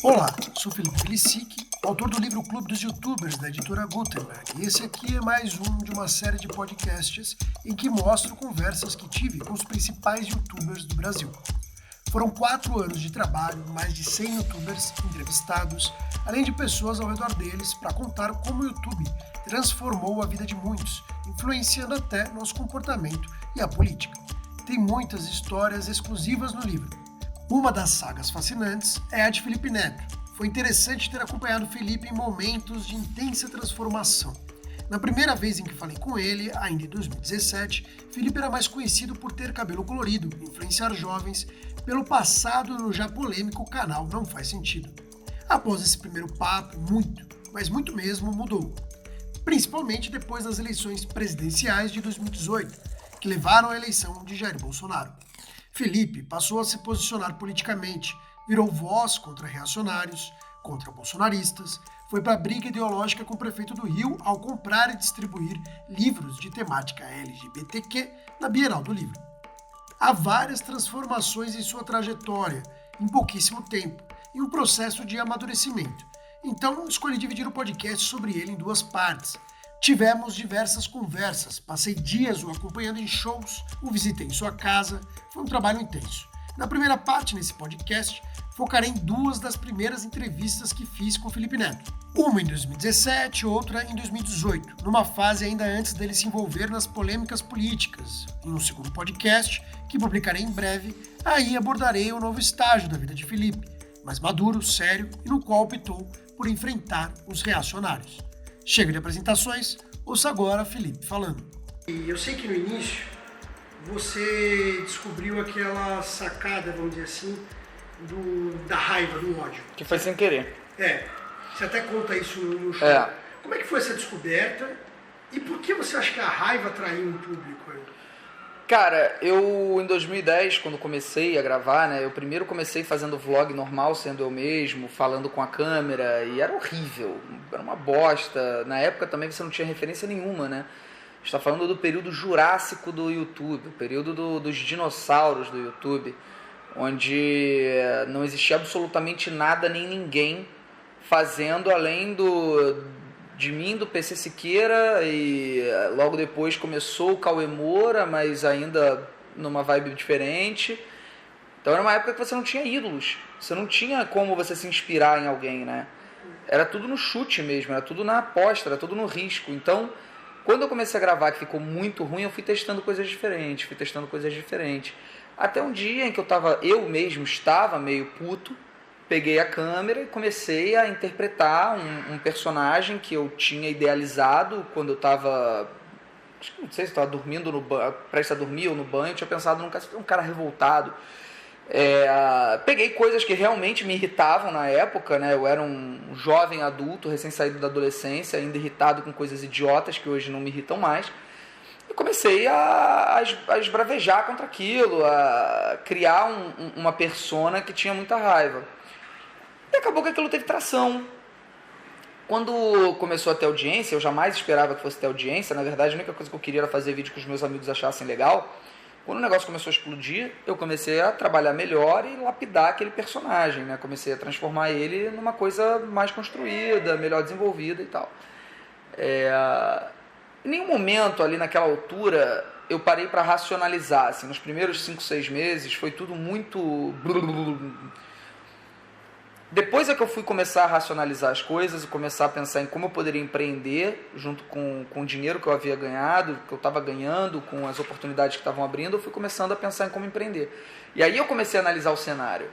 Olá, sou Felipe Felicic, autor do livro Clube dos Youtubers, da editora Gutenberg, e esse aqui é mais um de uma série de podcasts em que mostro conversas que tive com os principais youtubers do Brasil. Foram 4 anos de trabalho, mais de 100 youtubers entrevistados, além de pessoas ao redor deles, para contar como o YouTube transformou a vida de muitos, influenciando até nosso comportamento e a política. Tem muitas histórias exclusivas no livro. Uma das sagas fascinantes é a de Felipe Neto. Foi interessante ter acompanhado Felipe em momentos de intensa transformação. Na primeira vez em que falei com ele, ainda em 2017, Felipe era mais conhecido por ter cabelo colorido, influenciar jovens, pelo passado no já polêmico canal Não Faz Sentido. Após esse primeiro papo, muito, mas muito mesmo, mudou. Principalmente depois das eleições presidenciais de 2018, que levaram à eleição de Jair Bolsonaro. Felipe passou a se posicionar politicamente, virou voz contra reacionários, contra bolsonaristas, foi para a briga ideológica com o prefeito do Rio ao comprar e distribuir livros de temática LGBTQ na Bienal do Livro. Há várias transformações em sua trajetória, em pouquíssimo tempo, e um processo de amadurecimento. Então, escolhi dividir o podcast sobre ele em 2 partes. Tivemos diversas conversas, passei dias o acompanhando em shows, o visitei em sua casa, foi um trabalho intenso. Na primeira parte, nesse podcast, focarei em 2 das primeiras entrevistas que fiz com Felipe Neto. Uma em 2017, outra em 2018, numa fase ainda antes dele se envolver nas polêmicas políticas. Em um segundo podcast, que publicarei em breve, aí abordarei o novo estágio da vida de Felipe, mais maduro, sério e no qual optou por enfrentar os reacionários. Chega de apresentações, ouça agora Felipe falando. E eu sei que no início você descobriu aquela sacada, vamos dizer assim, da raiva, do ódio. Que foi sem querer. Você até conta isso no show. Como é que foi essa descoberta e por que você acha que a raiva atraiu um público? Cara, eu em 2010, quando comecei a gravar, né, eu primeiro comecei fazendo vlog normal, sendo eu mesmo, falando com a câmera, e era horrível, era uma bosta. Na época também você não tinha referência nenhuma, né? A gente tá falando do período jurássico do YouTube, o período dos dinossauros do YouTube, onde não existia absolutamente nada nem ninguém fazendo além de mim, do PC Siqueira, e logo depois começou o Cauê Moura, mas ainda numa vibe diferente. Então era uma época que você não tinha ídolos, você não tinha como você se inspirar em alguém, né? Era tudo no chute mesmo, era tudo na aposta, era tudo no risco. Então, quando eu comecei a gravar, que ficou muito ruim, eu fui testando coisas diferentes. Até um dia em que eu mesmo estava meio puto, peguei a câmera e comecei a interpretar um personagem que eu tinha idealizado quando eu estava, não sei se estava dormindo prestes a dormir ou no banho, eu tinha pensado num cara revoltado. Peguei coisas que realmente me irritavam na época, né? Eu era um jovem adulto, recém-saído da adolescência, ainda irritado com coisas idiotas que hoje não me irritam mais. E comecei a esbravejar contra aquilo, a criar uma persona que tinha muita raiva. E acabou que aquilo teve tração. Quando começou a ter audiência, eu jamais esperava que fosse ter audiência. Na verdade, a única coisa que eu queria era fazer vídeo que os meus amigos achassem legal. Quando o negócio começou a explodir, eu comecei a trabalhar melhor e lapidar aquele personagem, né? Comecei a transformar ele numa coisa mais construída, melhor desenvolvida e tal. Em nenhum momento ali naquela altura eu parei para racionalizar. Assim, nos primeiros 5, 6 meses foi tudo muito... Depois é que eu fui começar a racionalizar as coisas e começar a pensar em como eu poderia empreender junto com o dinheiro que eu havia ganhado, que eu estava ganhando, com as oportunidades que estavam abrindo, eu fui começando a pensar em como empreender. E aí eu comecei a analisar o cenário.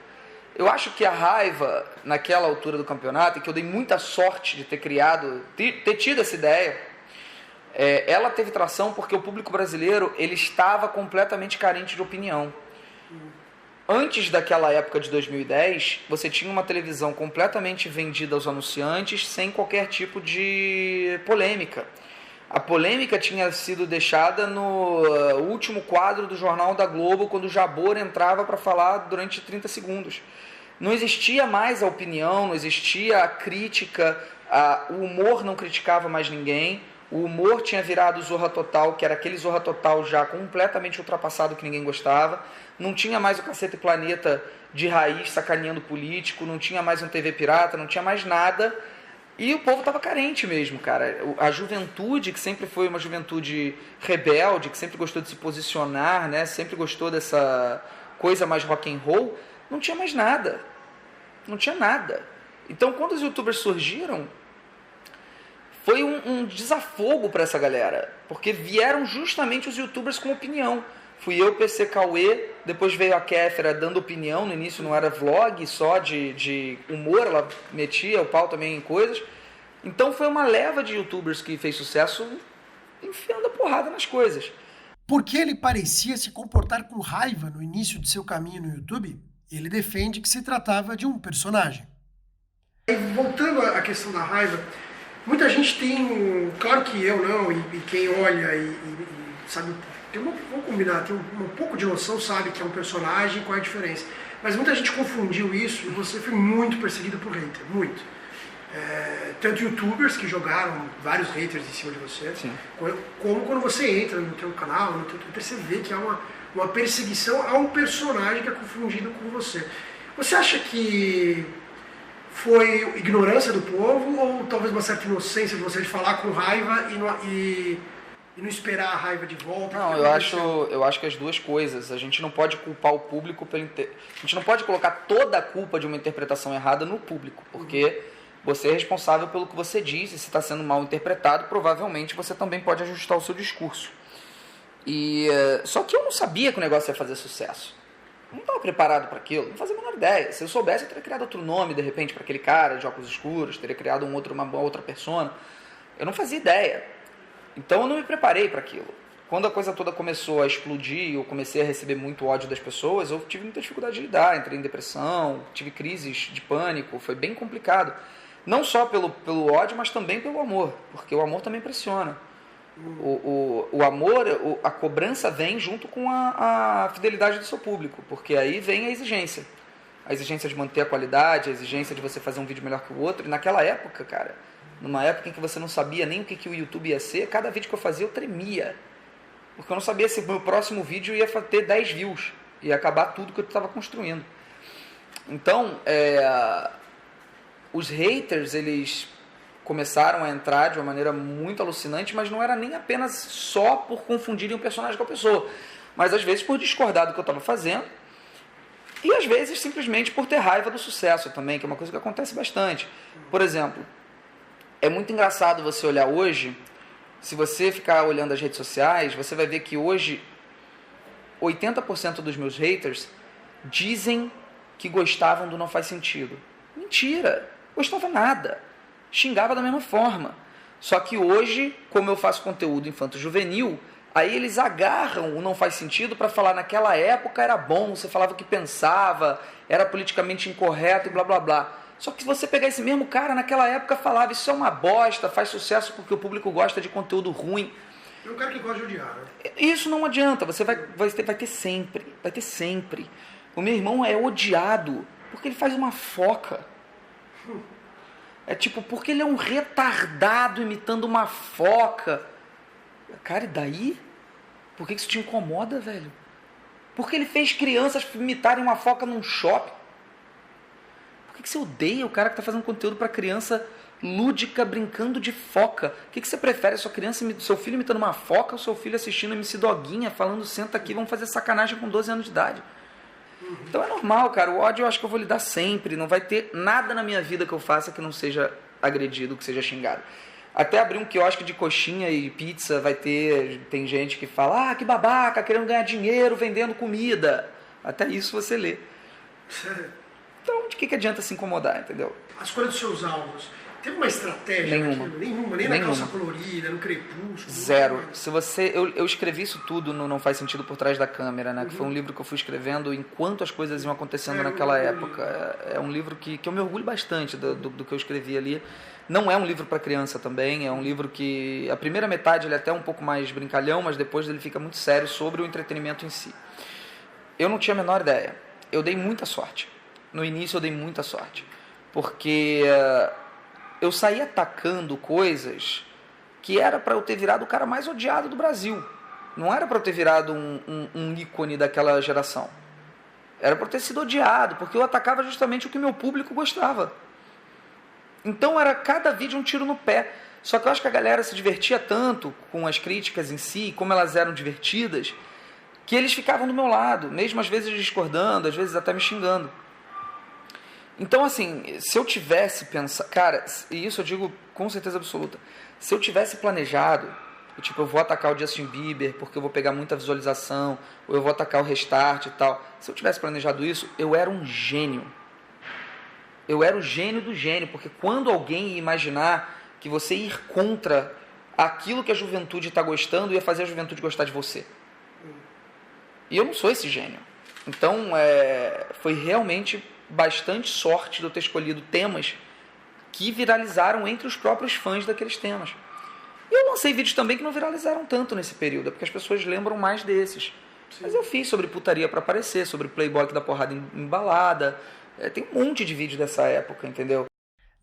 Eu acho que a raiva, naquela altura do campeonato, e que eu dei muita sorte de ter tido essa ideia, ela teve tração porque o público brasileiro ele estava completamente carente de opinião. Antes daquela época de 2010, você tinha uma televisão completamente vendida aos anunciantes, sem qualquer tipo de polêmica. A polêmica tinha sido deixada no último quadro do Jornal da Globo, quando o Jabor entrava para falar durante 30 segundos. Não existia mais a opinião, não existia a crítica, o humor não criticava mais ninguém. O humor tinha virado Zorra Total, que era aquele Zorra Total já completamente ultrapassado que ninguém gostava. Não tinha mais o Caceta e Planeta de raiz sacaneando político, não tinha mais um TV pirata, não tinha mais nada. E o povo estava carente mesmo, cara. A juventude, que sempre foi uma juventude rebelde, que sempre gostou de se posicionar, né? Sempre gostou dessa coisa mais rock and roll, não tinha mais nada. Não tinha nada. Então, quando os youtubers surgiram, foi um desafogo para essa galera, porque vieram justamente os youtubers com opinião. Fui eu, PC Cauê, depois veio a Kéfera dando opinião, no início não era vlog só de humor, ela metia o pau também em coisas. Então foi uma leva de youtubers que fez sucesso enfiando a porrada nas coisas. Porque ele parecia se comportar com raiva no início de seu caminho no YouTube, ele defende que se tratava de um personagem. E voltando à questão da raiva, muita gente tem, claro que eu não, e quem olha e sabe, vamos combinar, tem um pouco de noção, sabe que é um personagem, qual é a diferença. Mas muita gente confundiu isso e você foi muito perseguido por hater, muito. Tanto youtubers que jogaram vários haters em cima de você, sim, como quando você entra no teu canal, no teu Twitter, você vê que há uma perseguição a um personagem que é confundido com você. Você acha que foi ignorância do povo ou talvez uma certa inocência de você de falar com raiva e não esperar a raiva de volta? Não, eu acho que as duas coisas. A gente não pode culpar o público A gente não pode colocar toda a culpa de uma interpretação errada no público, porque você é responsável pelo que você diz, e se está sendo mal interpretado, provavelmente você também pode ajustar o seu discurso. Só que eu não sabia que o negócio ia fazer sucesso. Eu não estava preparado para aquilo, não fazia a menor ideia. Se eu soubesse, eu teria criado outro nome, de repente, para aquele cara de óculos escuros, teria criado uma outra persona. Eu não fazia ideia. Então eu não me preparei para aquilo. Quando a coisa toda começou a explodir, eu comecei a receber muito ódio das pessoas, eu tive muita dificuldade de lidar, entrei em depressão, tive crises de pânico, foi bem complicado. Não só pelo ódio, mas também pelo amor, porque o amor também pressiona. O amor, a cobrança vem junto com a fidelidade do seu público, porque aí vem a exigência de manter a qualidade, a exigência de você fazer um vídeo melhor que o outro. E naquela época, cara, numa época em que você não sabia nem o que o YouTube ia ser, cada vídeo que eu fazia eu tremia, porque eu não sabia se o meu próximo vídeo ia ter 10 views, ia acabar tudo que eu estava construindo. Então, os haters, eles começaram a entrar de uma maneira muito alucinante, mas não era nem apenas só por confundirem o personagem com a pessoa, mas às vezes por discordar do que eu estava fazendo, e às vezes simplesmente por ter raiva do sucesso também, que é uma coisa que acontece bastante. Por exemplo, é muito engraçado você olhar hoje, se você ficar olhando as redes sociais, você vai ver que hoje 80% dos meus haters dizem que gostavam do Não Faz Sentido. Mentira! Gostava nada. Xingava da mesma forma. Só que hoje, como eu faço conteúdo infanto-juvenil, aí eles agarram o Não Faz Sentido para falar naquela época era bom, você falava o que pensava, era politicamente incorreto e blá blá blá. Só que se você pegar esse mesmo cara, naquela época falava isso é uma bosta, faz sucesso porque o público gosta de conteúdo ruim. É um cara que gosta de odiar, né? Isso não adianta, você vai ter sempre. O meu irmão é odiado porque ele faz uma foca. É tipo, porque ele é um retardado imitando uma foca. Cara, e daí? Por que isso te incomoda, velho? Porque ele fez crianças imitarem uma foca num shopping. Por que você odeia o cara que está fazendo conteúdo para criança lúdica, brincando de foca? O que você prefere? Seu filho imitando uma foca ou seu filho assistindo MC Doguinha, falando, senta aqui, vamos fazer sacanagem com 12 anos de idade? Então é normal, cara. O ódio eu acho que eu vou lidar sempre. Não vai ter nada na minha vida que eu faça que não seja agredido, que seja xingado. Até abrir um quiosque de coxinha e pizza, tem gente que fala, que babaca, querendo ganhar dinheiro vendendo comida. Até isso você lê. Então, de que adianta se incomodar, entendeu? A escolha dos seus alvos, teve uma estratégia? Nenhuma, nem na calça colorida, no crepúsculo? Zero. Eu escrevi isso tudo no Não Faz Sentido por Trás da Câmera, né? Que foi um livro que eu fui escrevendo enquanto as coisas iam acontecendo naquela época. É um livro que eu me orgulho bastante do que eu escrevi ali. Não é um livro para criança também, é um livro que a primeira metade ele é até um pouco mais brincalhão, mas depois ele fica muito sério sobre o entretenimento em si. Eu não tinha a menor ideia. Eu dei muita sorte. No início eu dei muita sorte. Porque eu saí atacando coisas que era para eu ter virado o cara mais odiado do Brasil. Não era para eu ter virado um ícone daquela geração. Era para eu ter sido odiado, porque eu atacava justamente o que meu público gostava. Então era cada vídeo um tiro no pé. Só que eu acho que a galera se divertia tanto com as críticas em si, como elas eram divertidas, que eles ficavam do meu lado, mesmo às vezes discordando, às vezes até me xingando. Então, assim, se eu tivesse pensado... Cara, e isso eu digo com certeza absoluta. Se eu tivesse planejado, tipo, eu vou atacar o Justin Bieber porque eu vou pegar muita visualização, ou eu vou atacar o Restart e tal. Se eu tivesse planejado isso, eu era um gênio. Eu era o gênio do gênio, porque quando alguém ia imaginar que você ir contra aquilo que a juventude está gostando, ia fazer a juventude gostar de você. E eu não sou esse gênio. Então, foi realmente bastante sorte de eu ter escolhido temas que viralizaram entre os próprios fãs daqueles temas. E eu lancei vídeos também que não viralizaram tanto nesse período, porque as pessoas lembram mais desses. Sim. Mas eu fiz sobre putaria para aparecer, sobre playboy que dá porrada em balada. Tem um monte de vídeo dessa época, entendeu?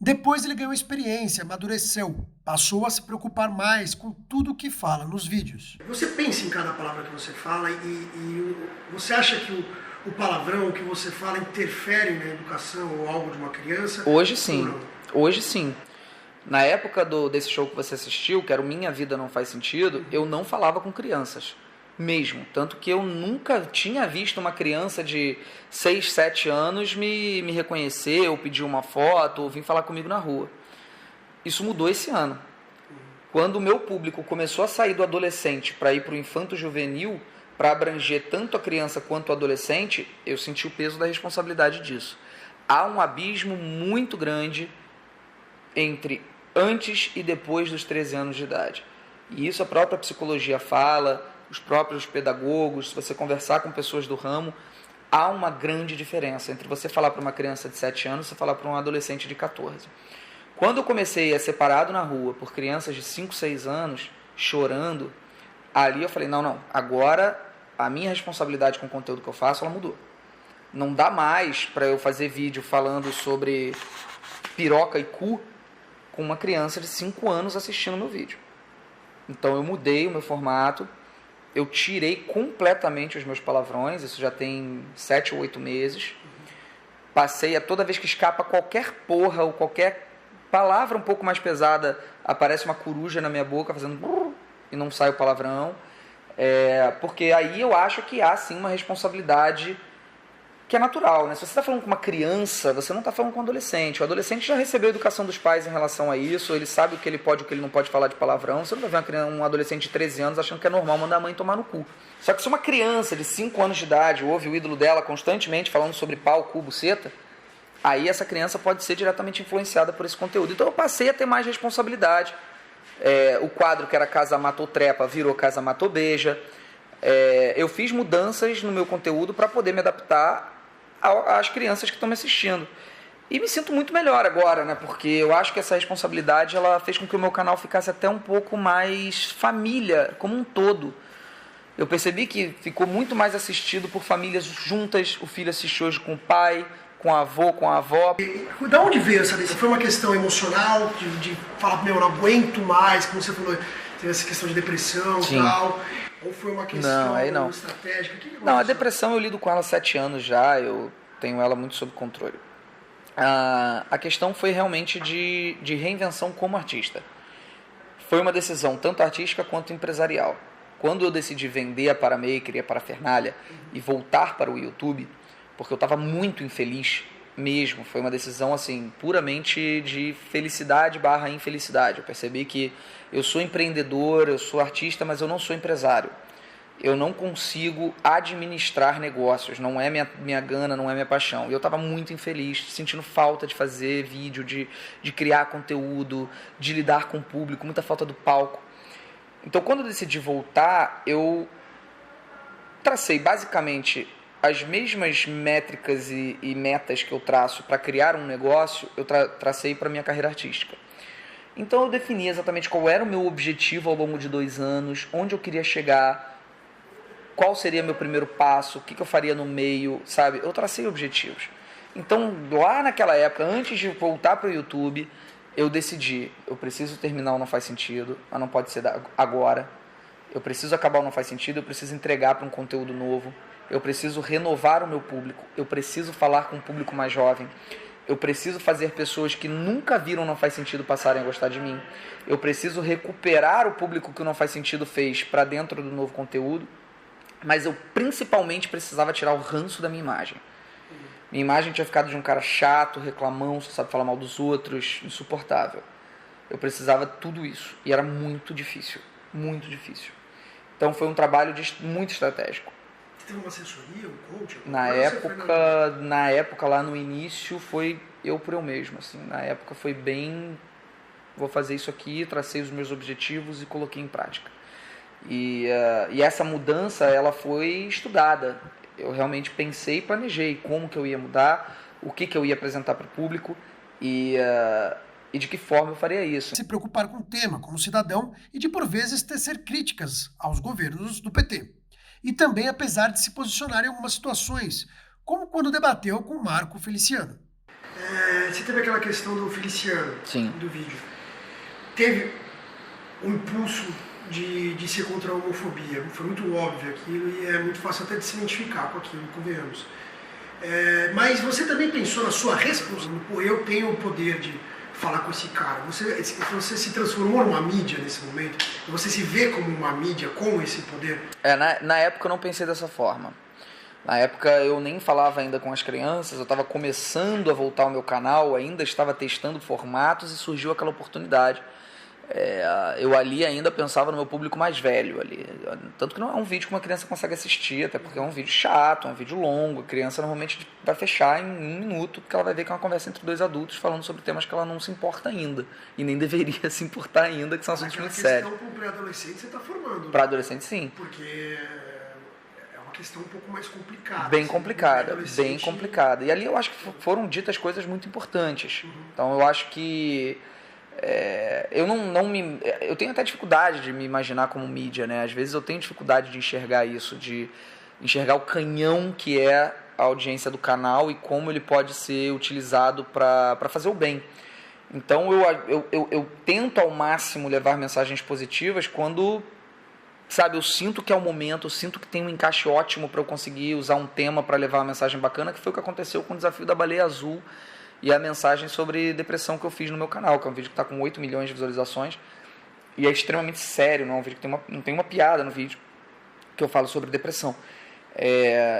Depois ele ganhou experiência, amadureceu, passou a se preocupar mais com tudo o que fala nos vídeos. Você pensa em cada palavra que você fala e você acha que o palavrão que você fala interfere na educação ou algo de uma criança? Hoje sim, hoje sim. Na época desse show que você assistiu, que era o Minha Vida Não Faz Sentido, eu não falava com crianças. Mesmo, tanto que eu nunca tinha visto uma criança de 6, 7 anos me reconhecer, ou pedir uma foto, ou vir falar comigo na rua. Isso mudou esse ano. Quando o meu público começou a sair do adolescente para ir para o infanto-juvenil, para abranger tanto a criança quanto o adolescente, eu senti o peso da responsabilidade disso. Há um abismo muito grande entre antes e depois dos 13 anos de idade. E isso a própria psicologia fala, os próprios pedagogos, se você conversar com pessoas do ramo, há uma grande diferença entre você falar para uma criança de 7 anos e você falar para um adolescente de 14. Quando eu comecei a ser parado na rua por crianças de 5, 6 anos, chorando, ali eu falei, não, agora a minha responsabilidade com o conteúdo que eu faço, ela mudou. Não dá mais para eu fazer vídeo falando sobre piroca e cu com uma criança de 5 anos assistindo meu vídeo. Então eu mudei o meu formato, eu tirei completamente os meus palavrões, isso já tem 7 ou 8 meses. Passei a toda vez que escapa qualquer porra ou qualquer palavra um pouco mais pesada, aparece uma coruja na minha boca fazendo brrr, e não sai o palavrão. Porque aí eu acho que há sim uma responsabilidade que é natural, né? Se você está falando com uma criança, você não está falando com um adolescente. O adolescente já recebeu a educação dos pais em relação a isso, ele sabe o que ele pode e o que ele não pode falar de palavrão. Você não vai ver um adolescente de 13 anos achando que é normal mandar a mãe tomar no cu. Só que se uma criança de 5 anos de idade ouve o ídolo dela constantemente falando sobre pau, cu, buceta, aí essa criança pode ser diretamente influenciada por esse conteúdo. Então eu passei a ter mais responsabilidade. O quadro que era Casa Matou Trepa virou Casa Matou Beija. Eu fiz mudanças no meu conteúdo para poder me adaptar às crianças que estão me assistindo. E me sinto muito melhor agora, né? Porque eu acho que essa responsabilidade ela fez com que o meu canal ficasse até um pouco mais família, como um todo. Eu percebi que ficou muito mais assistido por famílias juntas. O filho assistiu hoje com o pai, com o avô, com a avó. E da onde veio essa decisão? Foi uma questão emocional, de falar, eu não aguento mais, como você falou, teve essa questão de depressão e tal... Ou foi uma questão estratégica? Não, a depressão eu lido com ela há 7 anos já, eu tenho ela muito sob controle. A questão foi realmente de reinvenção como artista. Foi uma decisão tanto artística quanto empresarial. Quando eu decidi vender a Paramaker e a Parafernália e voltar para o YouTube, porque eu estava muito infeliz mesmo, foi uma decisão assim puramente de felicidade / infelicidade. Eu percebi que eu sou empreendedor, eu sou artista, mas eu não sou empresário. Eu não consigo administrar negócios, não é minha gana, não é minha paixão. E eu estava muito infeliz, sentindo falta de fazer vídeo, de criar conteúdo, de lidar com o público, muita falta do palco. Então quando eu decidi voltar, eu tracei basicamente as mesmas métricas e metas que eu traço para criar um negócio, eu tracei para a minha carreira artística. Então eu defini exatamente qual era o meu objetivo ao longo de 2 anos, onde eu queria chegar, qual seria meu primeiro passo, o que eu faria no meio, sabe? Eu tracei objetivos. Então lá naquela época, antes de voltar para o YouTube, eu decidi, eu preciso terminar o Não Faz Sentido, mas não pode ser agora. Eu preciso acabar o Não Faz Sentido, eu preciso entregar para um conteúdo novo. Eu preciso renovar o meu público. Eu preciso falar com um público mais jovem. Eu preciso fazer pessoas que nunca viram Não Faz Sentido passarem a gostar de mim. Eu preciso recuperar o público que o Não Faz Sentido fez para dentro do novo conteúdo. Mas eu principalmente precisava tirar o ranço da minha imagem. Minha imagem tinha ficado de um cara chato, reclamão, só sabe falar mal dos outros, insuportável. Eu precisava de tudo isso. E era muito difícil. Muito difícil. Então foi um trabalho muito estratégico. Você teve uma assessoria, um coach? Na época, lá no início, foi eu por eu mesmo. Assim. Na época foi bem... Vou fazer isso aqui, tracei os meus objetivos e coloquei em prática. E essa mudança, ela foi estudada. Eu realmente pensei e planejei como que eu ia mudar, o que eu ia apresentar para o público e de que forma eu faria isso. Se preocupar com o tema como cidadão e de, por vezes, tecer críticas aos governos do PT. E também, apesar de se posicionar em algumas situações, como quando debateu com o Marco Feliciano. Você teve aquela questão do Feliciano, Sim. Do vídeo. Teve um impulso de ser contra a homofobia. Foi muito óbvio aquilo e é muito fácil até de se identificar com aquilo, convenhamos. Mas você também pensou na sua responsabilidade? Pô, eu tenho o poder de falar com esse cara. Você se transformou numa mídia nesse momento? Você se vê como uma mídia com esse poder? Na época eu não pensei dessa forma. Na época eu nem falava ainda com as crianças, eu estava começando a voltar ao meu canal, ainda estava testando formatos e surgiu aquela oportunidade. Eu ali ainda pensava no meu público mais velho ali. Tanto que não é um vídeo que uma criança consegue assistir, até porque é um vídeo chato, é um vídeo longo. A criança normalmente vai fechar em 1 minuto, porque ela vai ver que é uma conversa entre 2 adultos falando sobre temas que ela não se importa ainda. E nem deveria se importar ainda, que são assuntos muito sérios. Aquela questão para o pré-adolescente você está formando. Para adolescente, sim. Porque é uma questão um pouco mais complicada. Bem complicada, bem complicada. E ali eu acho que foram ditas coisas muito importantes. Então eu acho que eu tenho até dificuldade de me imaginar como mídia, né? Às vezes eu tenho dificuldade de enxergar isso, de enxergar o canhão que é a audiência do canal e como ele pode ser utilizado para fazer o bem. Então eu tento ao máximo levar mensagens positivas quando, sabe, eu sinto que é o momento, eu sinto que tem um encaixe ótimo para eu conseguir usar um tema para levar uma mensagem bacana, que foi o que aconteceu com o desafio da baleia azul e a mensagem sobre depressão que eu fiz no meu canal, que é um vídeo que está com 8 milhões de visualizações e é extremamente sério, não é um vídeo que não tem uma piada no vídeo que eu falo sobre depressão.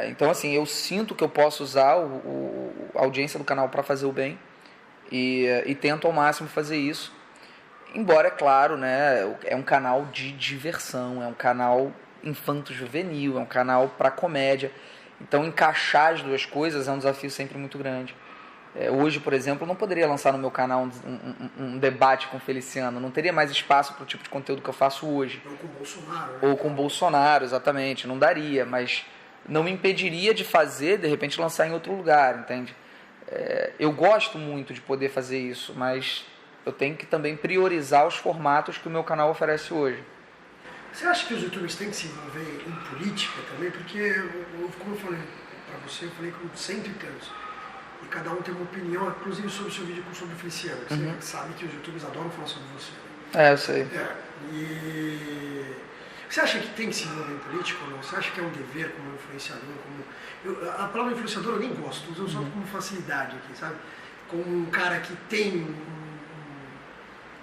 Então assim, eu sinto que eu posso usar a audiência do canal para fazer o bem e tento ao máximo fazer isso, embora, é claro, né, é um canal de diversão, é um canal infanto-juvenil, é um canal para comédia, então encaixar as duas coisas é um desafio sempre muito grande. Hoje, por exemplo, eu não poderia lançar no meu canal um debate com o Feliciano, não teria mais espaço para o tipo de conteúdo que eu faço hoje. Ou com o Bolsonaro. Né? Ou com o Bolsonaro, exatamente, não daria, mas não me impediria de fazer, de repente lançar em outro lugar, entende? Eu gosto muito de poder fazer isso, mas eu tenho que também priorizar os formatos que o meu canal oferece hoje. Você acha que os youtubers têm que se envolver em política também? Porque, como eu falei para você, eu falei com 100 e tantos. E cada um tem uma opinião, inclusive sobre o seu vídeo sobre o Feliciano. Você sabe que os youtubers adoram falar sobre você. Eu sei. E você acha que tem que se envolver em política ou não? Você acha que é um dever como influenciador? A palavra influenciador eu nem gosto, uso só como facilidade aqui, sabe? Como um cara que tem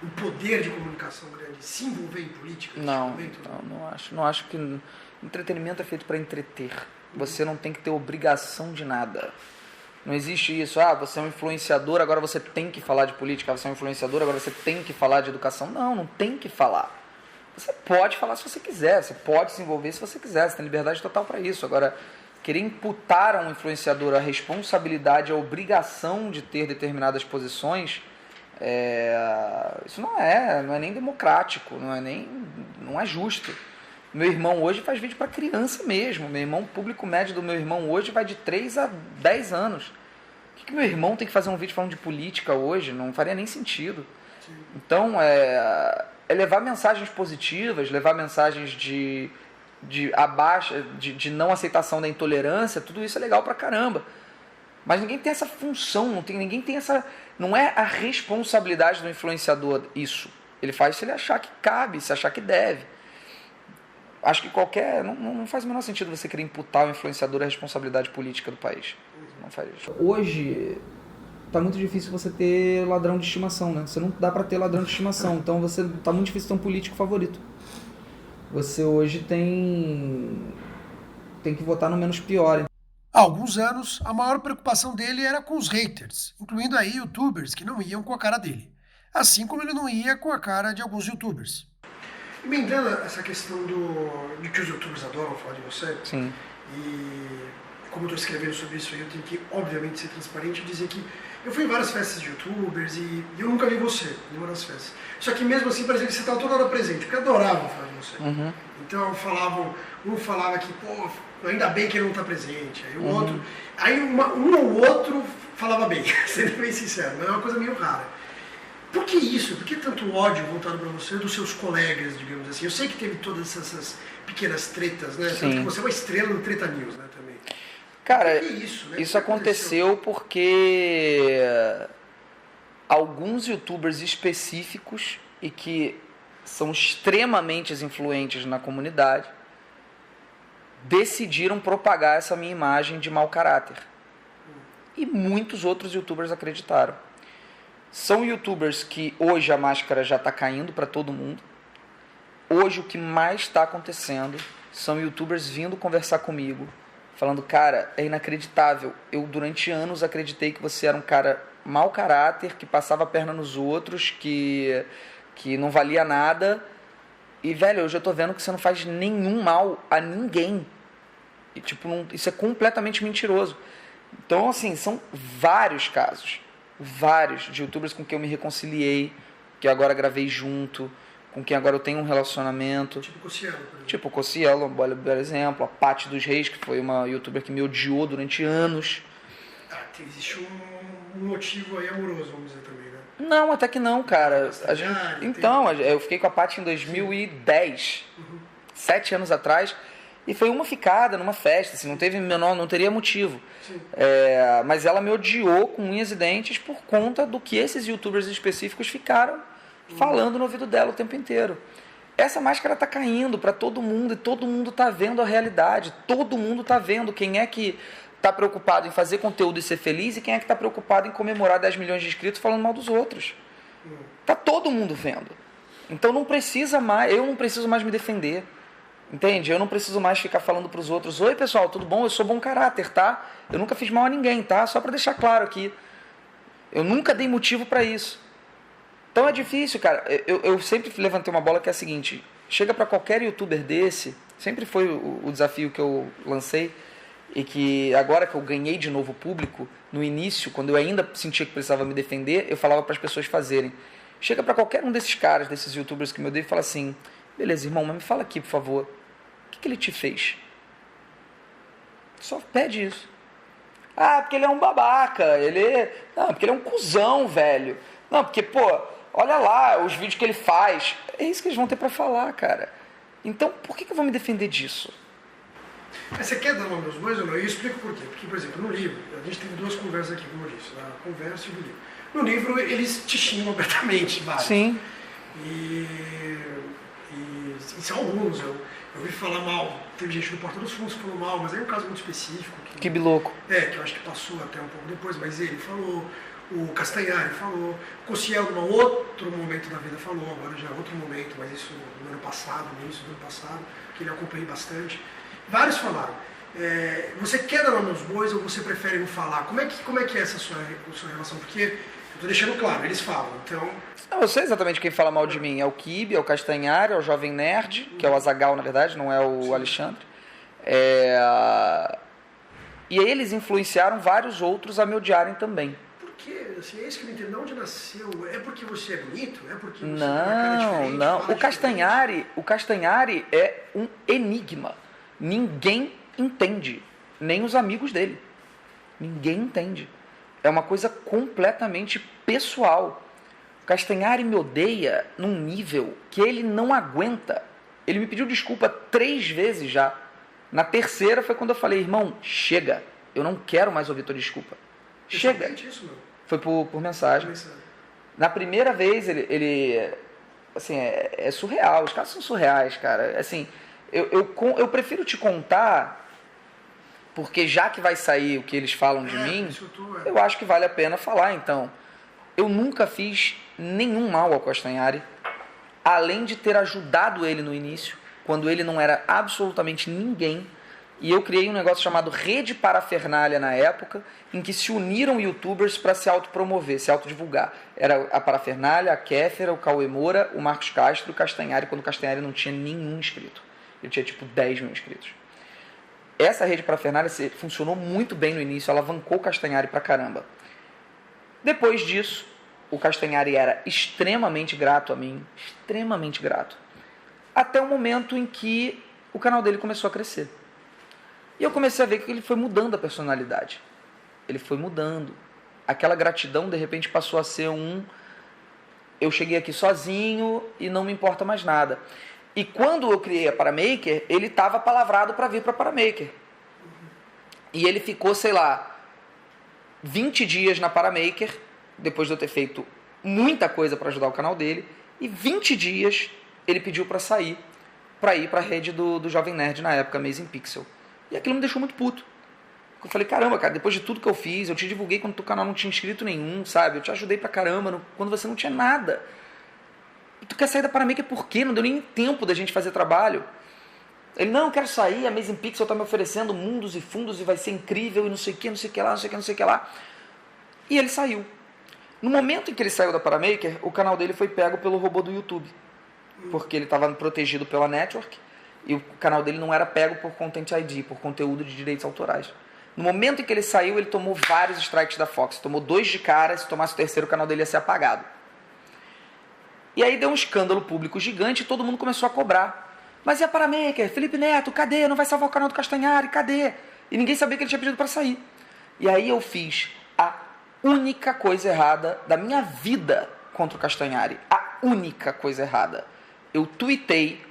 um poder de comunicação grande, se envolver em política? Não acho. Não acho que entretenimento é feito para entreter. Você não tem que ter obrigação de nada. Não existe isso, você é um influenciador, agora você tem que falar de política, você é um influenciador, agora você tem que falar de educação. Não tem que falar. Você pode falar se você quiser, você pode se envolver se você quiser, você tem liberdade total para isso. Agora, querer imputar a um influenciador a responsabilidade, a obrigação de ter determinadas posições, isso não é nem democrático, não é justo. Meu irmão hoje faz vídeo para criança mesmo. O público médio do meu irmão hoje vai de 3 a 10 anos. O que meu irmão tem que fazer um vídeo falando de política hoje? Não faria nem sentido. Sim. Então, levar mensagens positivas, levar mensagens de não aceitação da intolerância, tudo isso é legal pra caramba. Mas ninguém tem essa função, ninguém tem essa... Não é a responsabilidade do influenciador isso. Ele faz se ele achar que cabe, se achar que deve. Acho que qualquer... Não faz o menor sentido você querer imputar ao influenciador a responsabilidade política do país. Não faz isso. Hoje, tá muito difícil você ter ladrão de estimação, né? Você não dá pra ter ladrão de estimação. Então, tá muito difícil ter um político favorito. Você hoje tem que votar no menos pior. Há alguns anos, a maior preocupação dele era com os haters, incluindo aí youtubers que não iam com a cara dele. Assim como ele não ia com a cara de alguns youtubers. Emendando essa questão de que os youtubers adoram falar de você, Sim. E como eu estou escrevendo sobre isso, eu tenho que, obviamente, ser transparente e dizer que eu fui em várias festas de youtubers e eu nunca vi você em uma das festas. Só que mesmo assim, parecia que você estava toda hora presente, porque adoravam falar de você. Uhum. Então um falava que, pô, ainda bem que ele não está presente. Aí o outro, um ou outro falava bem, sendo bem sincero, mas é uma coisa meio rara. Por que isso? Por que tanto ódio voltado para você dos seus colegas, digamos assim? Eu sei que teve todas essas pequenas tretas, né? Tanto que você é uma estrela no Treta News, né, também. Cara, Por que isso, né? isso aconteceu porque alguns youtubers específicos e que são extremamente influentes na comunidade decidiram propagar essa minha imagem de mau caráter. E muitos outros youtubers acreditaram. São youtubers que hoje a máscara já está caindo para todo mundo. Hoje o que mais está acontecendo são youtubers vindo conversar comigo, falando, cara, é inacreditável. Eu durante anos acreditei que você era um cara mau caráter, que passava a perna nos outros, que não valia nada. E, velho, hoje eu tô vendo que você não faz nenhum mal a ninguém. E, tipo, isso é completamente mentiroso. Então, assim, são vários casos. Vários de youtubers com quem eu me reconciliei, que eu agora gravei junto, com quem agora eu tenho um relacionamento. Tipo o Cossielo, por exemplo. Tipo o Cossielo, um bom exemplo. A Paty dos Reis, que foi uma youtuber que me odiou durante anos. Existe um motivo aí amoroso, vamos dizer também, né? Não, até que não, cara. Eu fiquei com a Paty em 2010, 7 anos atrás, e foi uma ficada numa festa, assim, não teria motivo. Mas ela me odiou com unhas e dentes por conta do que esses youtubers específicos ficaram falando no ouvido dela o tempo inteiro. Essa máscara tá caindo para todo mundo e todo mundo tá vendo a realidade. Todo mundo tá vendo quem é que tá preocupado em fazer conteúdo e ser feliz e quem é que tá preocupado em comemorar 10 milhões de inscritos falando mal dos outros. Tá todo mundo vendo. Então eu não preciso mais me defender. Entende? Eu não preciso mais ficar falando pros outros, oi pessoal, tudo bom? Eu sou bom caráter, tá? Eu nunca fiz mal a ninguém, tá? Só para deixar claro aqui. Eu nunca dei motivo para isso. Então é difícil, cara. Eu sempre levantei uma bola que é a seguinte, chega para qualquer youtuber desse, sempre foi o desafio que eu lancei, e que agora que eu ganhei de novo o público, no início, quando eu ainda sentia que precisava me defender, eu falava para as pessoas fazerem. Chega para qualquer um desses caras, desses youtubers que me odeiam e fala assim, beleza, irmão, mas me fala aqui, por favor, o que ele te fez? Só pede isso. Ah, porque ele é um babaca, não, porque ele é um cuzão, velho. Não, porque, pô, olha lá os vídeos que ele faz. É isso que eles vão ter para falar, cara. Então, por que eu vou me defender disso? Mas você quer dar nome dos bois ou não? Eu explico por quê. Porque, por exemplo, no livro, a gente teve 2 conversas aqui, como eu disse, a conversa e o livro. No livro, eles te xingam abertamente, vários. Sim. E são alguns, eu ouvi falar mal, teve gente do Porta dos Fundos que falou mal, mas é um caso muito específico. Que biloco. Que eu acho que passou até um pouco depois, mas ele falou, o Castanhari falou, o Cossielo, num outro momento da vida, falou, agora já é outro momento, mas isso no ano passado, no início do ano passado, que ele acompanhei bastante. Vários falaram. Você quer dar nome aos bois ou você prefere não falar? Como é que é essa sua relação? Porque eu estou deixando claro, eles falam, então... Eu sei exatamente quem fala mal de mim. É o Kibe, é o Castanhari, é o Jovem Nerd, que é o Azaghal, na verdade, não é o Alexandre. E aí eles influenciaram vários outros a me odiarem também. Por quê? Assim, é isso que eu não entendo. De onde nasceu? É porque você é bonito? É porque você Não. O Castanhari é um enigma. Ninguém entende. Nem os amigos dele. Ninguém entende. É uma coisa completamente pessoal. O Castanhari me odeia num nível que ele não aguenta. Ele me pediu desculpa 3 vezes já. Na terceira foi quando eu falei, irmão, chega. Eu não quero mais ouvir tua desculpa. Chega. Isso, meu? Foi por mensagem. Na primeira vez, ele assim, é surreal. Os casos são surreais, cara. Assim, eu prefiro te contar, porque já que vai sair o que eles falam de mim, eu acho que vale a pena falar, então. Eu nunca fiz nenhum mal ao Castanhari, além de ter ajudado ele no início, quando ele não era absolutamente ninguém. E eu criei um negócio chamado Rede Parafernália na época, em que se uniram youtubers para se autopromover, se autodivulgar. Era a Parafernália, a Kéfera, o Cauê Moura, o Marcos Castro e o Castanhari, quando o Castanhari não tinha nenhum inscrito. Ele tinha tipo 10 mil inscritos. Essa Rede Parafernália funcionou muito bem no início, alavancou o Castanhari pra caramba. Depois disso, o Castanhari era extremamente grato a mim, extremamente grato. Até o momento em que o canal dele começou a crescer. E eu comecei a ver que ele foi mudando a personalidade. Ele foi mudando. Aquela gratidão, de repente, passou a ser eu cheguei aqui sozinho e não me importa mais nada. E quando eu criei a Paramaker, ele estava palavrado para vir para a Paramaker. E ele ficou, sei lá, 20 dias na Paramaker, depois de eu ter feito muita coisa para ajudar o canal dele, e 20 dias ele pediu para sair, para ir para a rede do Jovem Nerd na época, Amazing Pixel. E aquilo me deixou muito puto. Eu falei, caramba, cara, depois de tudo que eu fiz, eu te divulguei quando o canal não tinha inscrito nenhum, sabe? Eu te ajudei pra caramba quando você não tinha nada. E tu quer sair da Paramaker por quê? Não deu nem tempo da gente fazer trabalho. Ele, não, eu quero sair, a Amazing Pixel tá me oferecendo mundos e fundos e vai ser incrível e não sei o que, não sei o que lá, não sei o que, não sei o que lá. E ele saiu. No momento em que ele saiu da Paramaker, o canal dele foi pego pelo robô do YouTube. Porque ele estava protegido pela network. E o canal dele não era pego por Content ID, por conteúdo de direitos autorais. No momento em que ele saiu, ele tomou vários strikes da Fox. Tomou 2 de cara, se tomasse o terceiro, o canal dele ia ser apagado. E aí deu um escândalo público gigante e todo mundo começou a cobrar. Mas e a Paramaker? Felipe Neto, cadê? Não vai salvar o canal do Castanhari, cadê? E ninguém sabia que ele tinha pedido para sair. E aí eu fiz a única coisa errada da minha vida contra o Castanhari. A única coisa errada. Eu tuitei: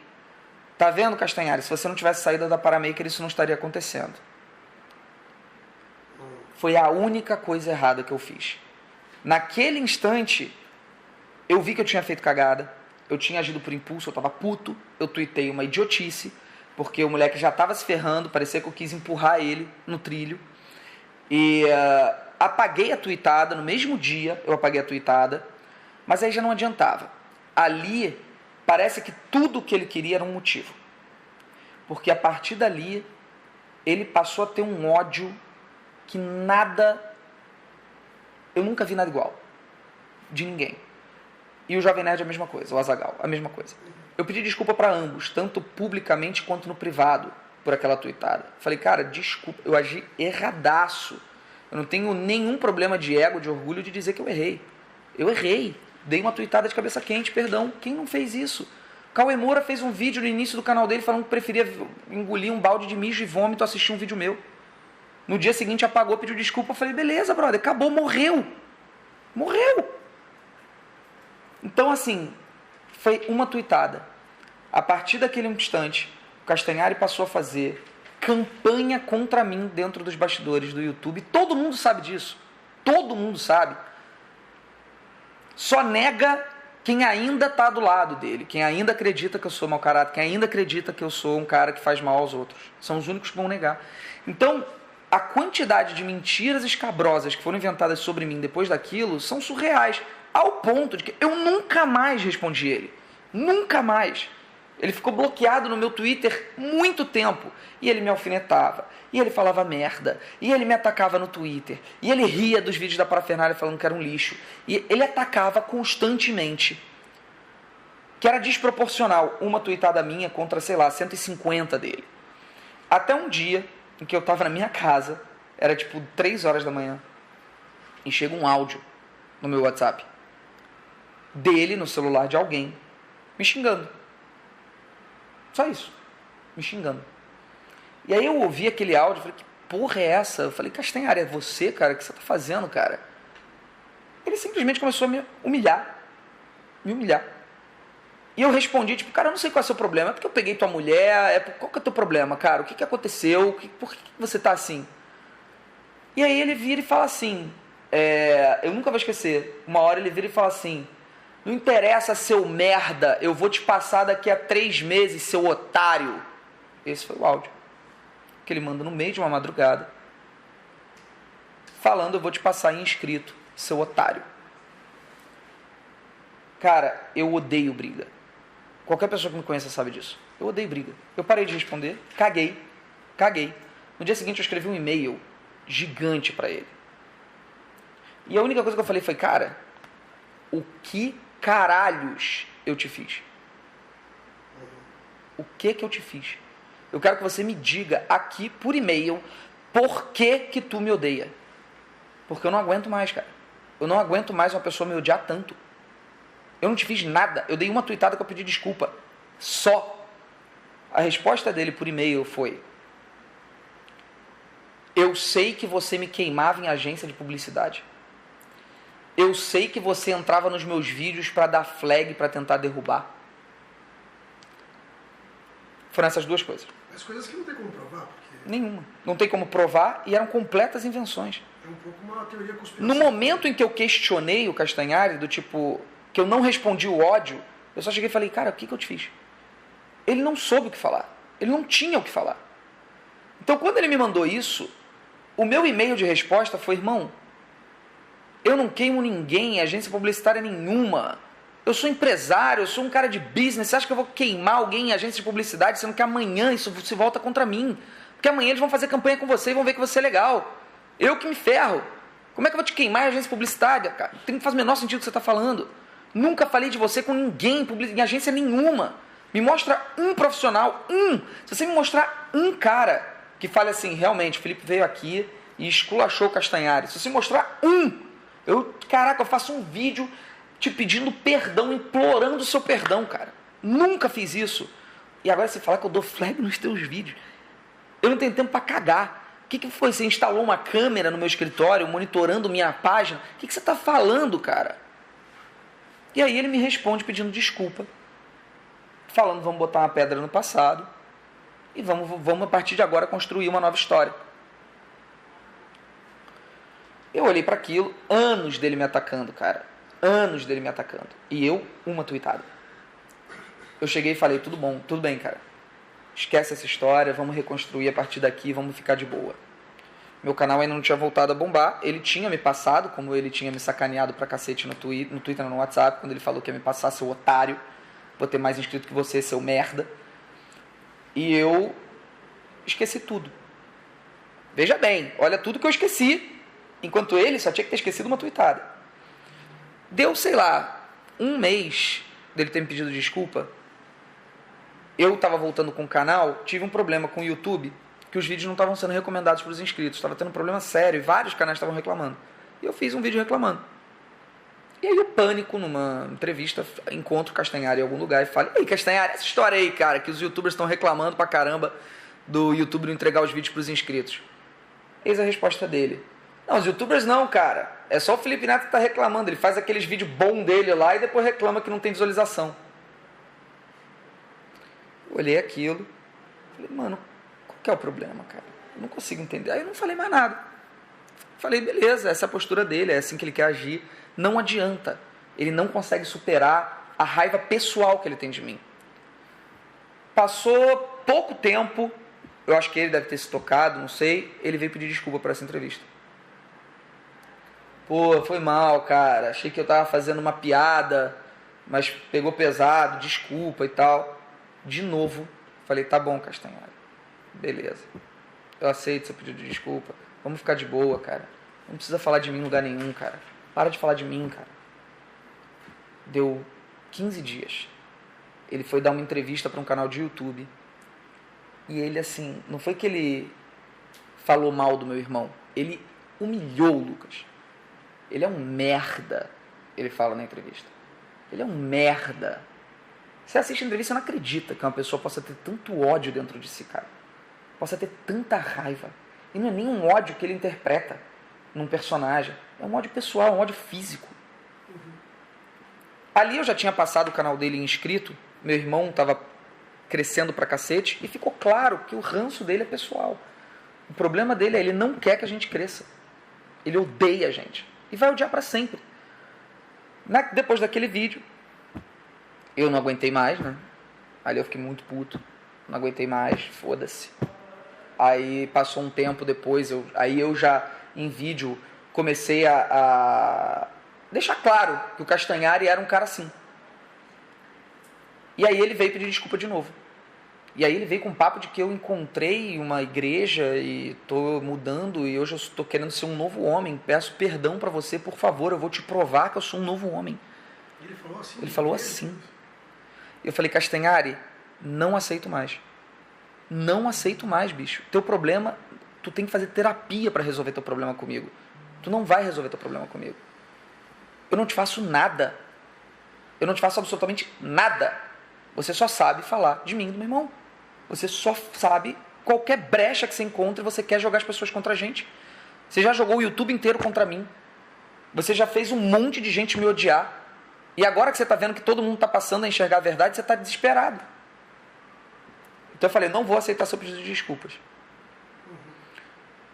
tá vendo, Castanhari? Se você não tivesse saído da Paramaker, isso não estaria acontecendo. Foi a única coisa errada que eu fiz. Naquele instante, eu vi que eu tinha feito cagada. Eu tinha agido por impulso, eu tava puto. Eu tuitei uma idiotice, porque o moleque já tava se ferrando, parecia que eu quis empurrar ele no trilho. E apaguei a tuitada, no mesmo dia eu apaguei a tuitada, mas aí já não adiantava. Ali, parece que tudo que ele queria era um motivo. Porque a partir dali, ele passou a ter um ódio que eu nunca vi nada igual. De ninguém. E o Jovem Nerd é a mesma coisa, o Azaghal, a mesma coisa. Eu pedi desculpa para ambos, tanto publicamente quanto no privado, por aquela tuitada. Falei, cara, desculpa, eu agi erradaço. Eu não tenho nenhum problema de ego, de orgulho de dizer que eu errei. Eu errei. Dei uma tuitada de cabeça quente, perdão. Quem não fez isso? Cauê Moura fez um vídeo no início do canal dele falando que preferia engolir um balde de mijo e vômito a assistir um vídeo meu. No dia seguinte apagou, pediu desculpa. Eu falei, beleza, brother, acabou, morreu. Morreu. Então, assim, foi uma tuitada. A partir daquele instante, o Castanhari passou a fazer campanha contra mim dentro dos bastidores do YouTube. Todo mundo sabe disso. Todo mundo sabe. Só nega quem ainda está do lado dele, quem ainda acredita que eu sou mau caráter, quem ainda acredita que eu sou um cara que faz mal aos outros. São os únicos que vão negar. Então, a quantidade de mentiras escabrosas que foram inventadas sobre mim depois daquilo são surreais, ao ponto de que eu nunca mais respondi ele. Nunca mais. Ele ficou bloqueado no meu Twitter muito tempo. E ele me alfinetava. E ele falava merda. E ele me atacava no Twitter. E ele ria dos vídeos da Parafernália falando que era um lixo. E ele atacava constantemente. Que era desproporcional uma tweetada minha contra, sei lá, 150 dele. Até um dia em que eu estava na minha casa, era tipo 3 horas da manhã, e chega um áudio no meu WhatsApp dele no celular de alguém me xingando. Só isso. Me xingando. E aí eu ouvi aquele áudio e falei, que porra é essa? Eu falei, Castanhari, é você, cara? O que você tá fazendo, cara? Ele simplesmente começou a me humilhar. Me humilhar. E eu respondi, tipo, cara, eu não sei qual é o seu problema. É porque eu peguei tua mulher. Qual que é o teu problema, cara? O que aconteceu? Por que você tá assim? E aí ele vira e fala assim, eu nunca vou esquecer, uma hora ele vira e fala assim, não interessa, seu merda, eu vou te passar daqui a 3 meses, seu otário. Esse foi o áudio que ele manda no meio de uma madrugada, falando, eu vou te passar em inscrito, seu otário. Cara, eu odeio briga. Qualquer pessoa que me conheça sabe disso. Eu odeio briga. Eu parei de responder, caguei. No dia seguinte eu escrevi um e-mail gigante pra ele. E a única coisa que eu falei foi, cara, o que caralhos eu te fiz? O que eu te fiz? Eu quero que você me diga aqui por e-mail por que tu me odeia. Porque eu não aguento mais, cara. Eu não aguento mais uma pessoa me odiar tanto. Eu não te fiz nada. Eu dei uma tuitada que eu pedi desculpa. Só. A resposta dele por e-mail foi: eu sei que você me queimava em agência de publicidade. Eu sei que você entrava nos meus vídeos para dar flag, para tentar derrubar. Foram essas duas coisas. As coisas que não tem como provar, porque... Nenhuma. Não tem como provar e eram completas invenções. É um pouco uma teoria conspiratória. No momento em que eu questionei o Castanhari, do tipo, que eu não respondi o ódio, eu só cheguei e falei, cara, o que eu te fiz? Ele não soube o que falar. Ele não tinha o que falar. Então, quando ele me mandou isso, o meu e-mail de resposta foi, irmão, eu não queimo ninguém em agência publicitária nenhuma. Eu sou empresário, eu sou um cara de business. Você acha que eu vou queimar alguém em agência de publicidade, sendo que amanhã isso se volta contra mim? Porque amanhã eles vão fazer campanha com você e vão ver que você é legal. Eu que me ferro. Como é que eu vou te queimar em agência publicitária, cara? Não faz o menor sentido o que você está falando. Nunca falei de você com ninguém em agência nenhuma. Me mostra um profissional, um. Se você me mostrar um cara que fale assim, realmente, o Felipe veio aqui e esculachou o Castanhari. Se você mostrar um, eu faço um vídeo te pedindo perdão, implorando o seu perdão, cara. Nunca fiz isso. E agora você fala que eu dou flag nos teus vídeos. Eu não tenho tempo para cagar. O que foi? Você instalou uma câmera no meu escritório, monitorando minha página? O que você está falando, cara? E aí ele me responde pedindo desculpa. Falando, vamos botar uma pedra no passado. E vamos a partir de agora construir uma nova história. Eu olhei para aquilo, anos dele me atacando, cara. Anos dele me atacando. E eu, uma tuitada. Eu cheguei e falei, tudo bom, tudo bem, cara. Esquece essa história, vamos reconstruir a partir daqui, vamos ficar de boa. Meu canal ainda não tinha voltado a bombar. Ele tinha me passado, como ele tinha me sacaneado pra cacete no Twitter, no WhatsApp, quando ele falou que ia me passar, seu otário. Vou ter mais inscrito que você, seu merda. E eu esqueci tudo. Veja bem, olha tudo que eu esqueci. Enquanto ele só tinha que ter esquecido uma tuitada. Deu, sei lá, 1 mês dele ter me pedido desculpa. Eu estava voltando com o canal, tive um problema com o YouTube, que os vídeos não estavam sendo recomendados para os inscritos. Estava tendo um problema sério e vários canais estavam reclamando. E eu fiz um vídeo reclamando. E aí o Pânico, numa entrevista, encontro o Castanhari em algum lugar e fala, ei, Castanhari, essa história aí, cara, que os youtubers estão reclamando pra caramba do YouTube não entregar os vídeos para os inscritos. Eis a resposta dele. Não, os youtubers não, cara. É só o Felipe Neto que tá reclamando. Ele faz aqueles vídeos bons dele lá e depois reclama que não tem visualização. Eu olhei aquilo. Falei, mano, qual que é o problema, cara? Eu não consigo entender. Aí eu não falei mais nada. Falei, beleza, essa é a postura dele, é assim que ele quer agir. Não adianta. Ele não consegue superar a raiva pessoal que ele tem de mim. Passou pouco tempo, eu acho que ele deve ter se tocado, não sei, ele veio pedir desculpa por essa entrevista. Pô, foi mal, cara, achei que eu tava fazendo uma piada, mas pegou pesado, desculpa e tal. De novo, falei, tá bom, Castanhari, beleza, eu aceito seu pedido de desculpa, vamos ficar de boa, cara, não precisa falar de mim em lugar nenhum, cara, para de falar de mim, cara. Deu 15 dias, ele foi dar uma entrevista para um canal de YouTube, e ele assim, não foi que ele falou mal do meu irmão, ele humilhou o Lucas. Ele é um merda, ele fala na entrevista. Ele é um merda. Você assiste a entrevista e não acredita que uma pessoa possa ter tanto ódio dentro de si, cara. Possa ter tanta raiva. E não é nem um ódio que ele interpreta num personagem. É um ódio pessoal, é um ódio físico. Ali eu já tinha passado o canal dele inscrito. Meu irmão estava crescendo pra cacete. E ficou claro que o ranço dele é pessoal. O problema dele é ele não quer que a gente cresça. Ele odeia a gente. e vai odiar pra sempre. Depois daquele vídeo, eu não aguentei mais, né? Ali eu fiquei muito puto. Não aguentei mais, foda-se. Aí passou um tempo depois, aí eu já, em vídeo, comecei a deixar claro que o Castanhari era um cara assim. E aí ele veio pedir desculpa de novo. E aí ele veio com um papo de que eu encontrei uma igreja e tô mudando e hoje eu estou querendo ser um novo homem. Peço perdão pra você, por favor, eu vou te provar que eu sou um novo homem. Ele falou assim? Ele falou assim. Eu falei, Castanhari, não aceito mais. Não aceito mais, bicho. Teu problema, tu tem que fazer terapia pra resolver teu problema comigo. Tu não vai resolver teu problema comigo. Eu não te faço nada. Eu não te faço absolutamente nada. Você só sabe falar de mim e do meu irmão. Você só sabe qualquer brecha que você encontra e você quer jogar as pessoas contra a gente. Você já jogou o YouTube inteiro contra mim. Você já fez um monte de gente me odiar. E agora que você está vendo que todo mundo está passando a enxergar a verdade, você está desesperado. Então eu falei, não vou aceitar seu pedido de desculpas.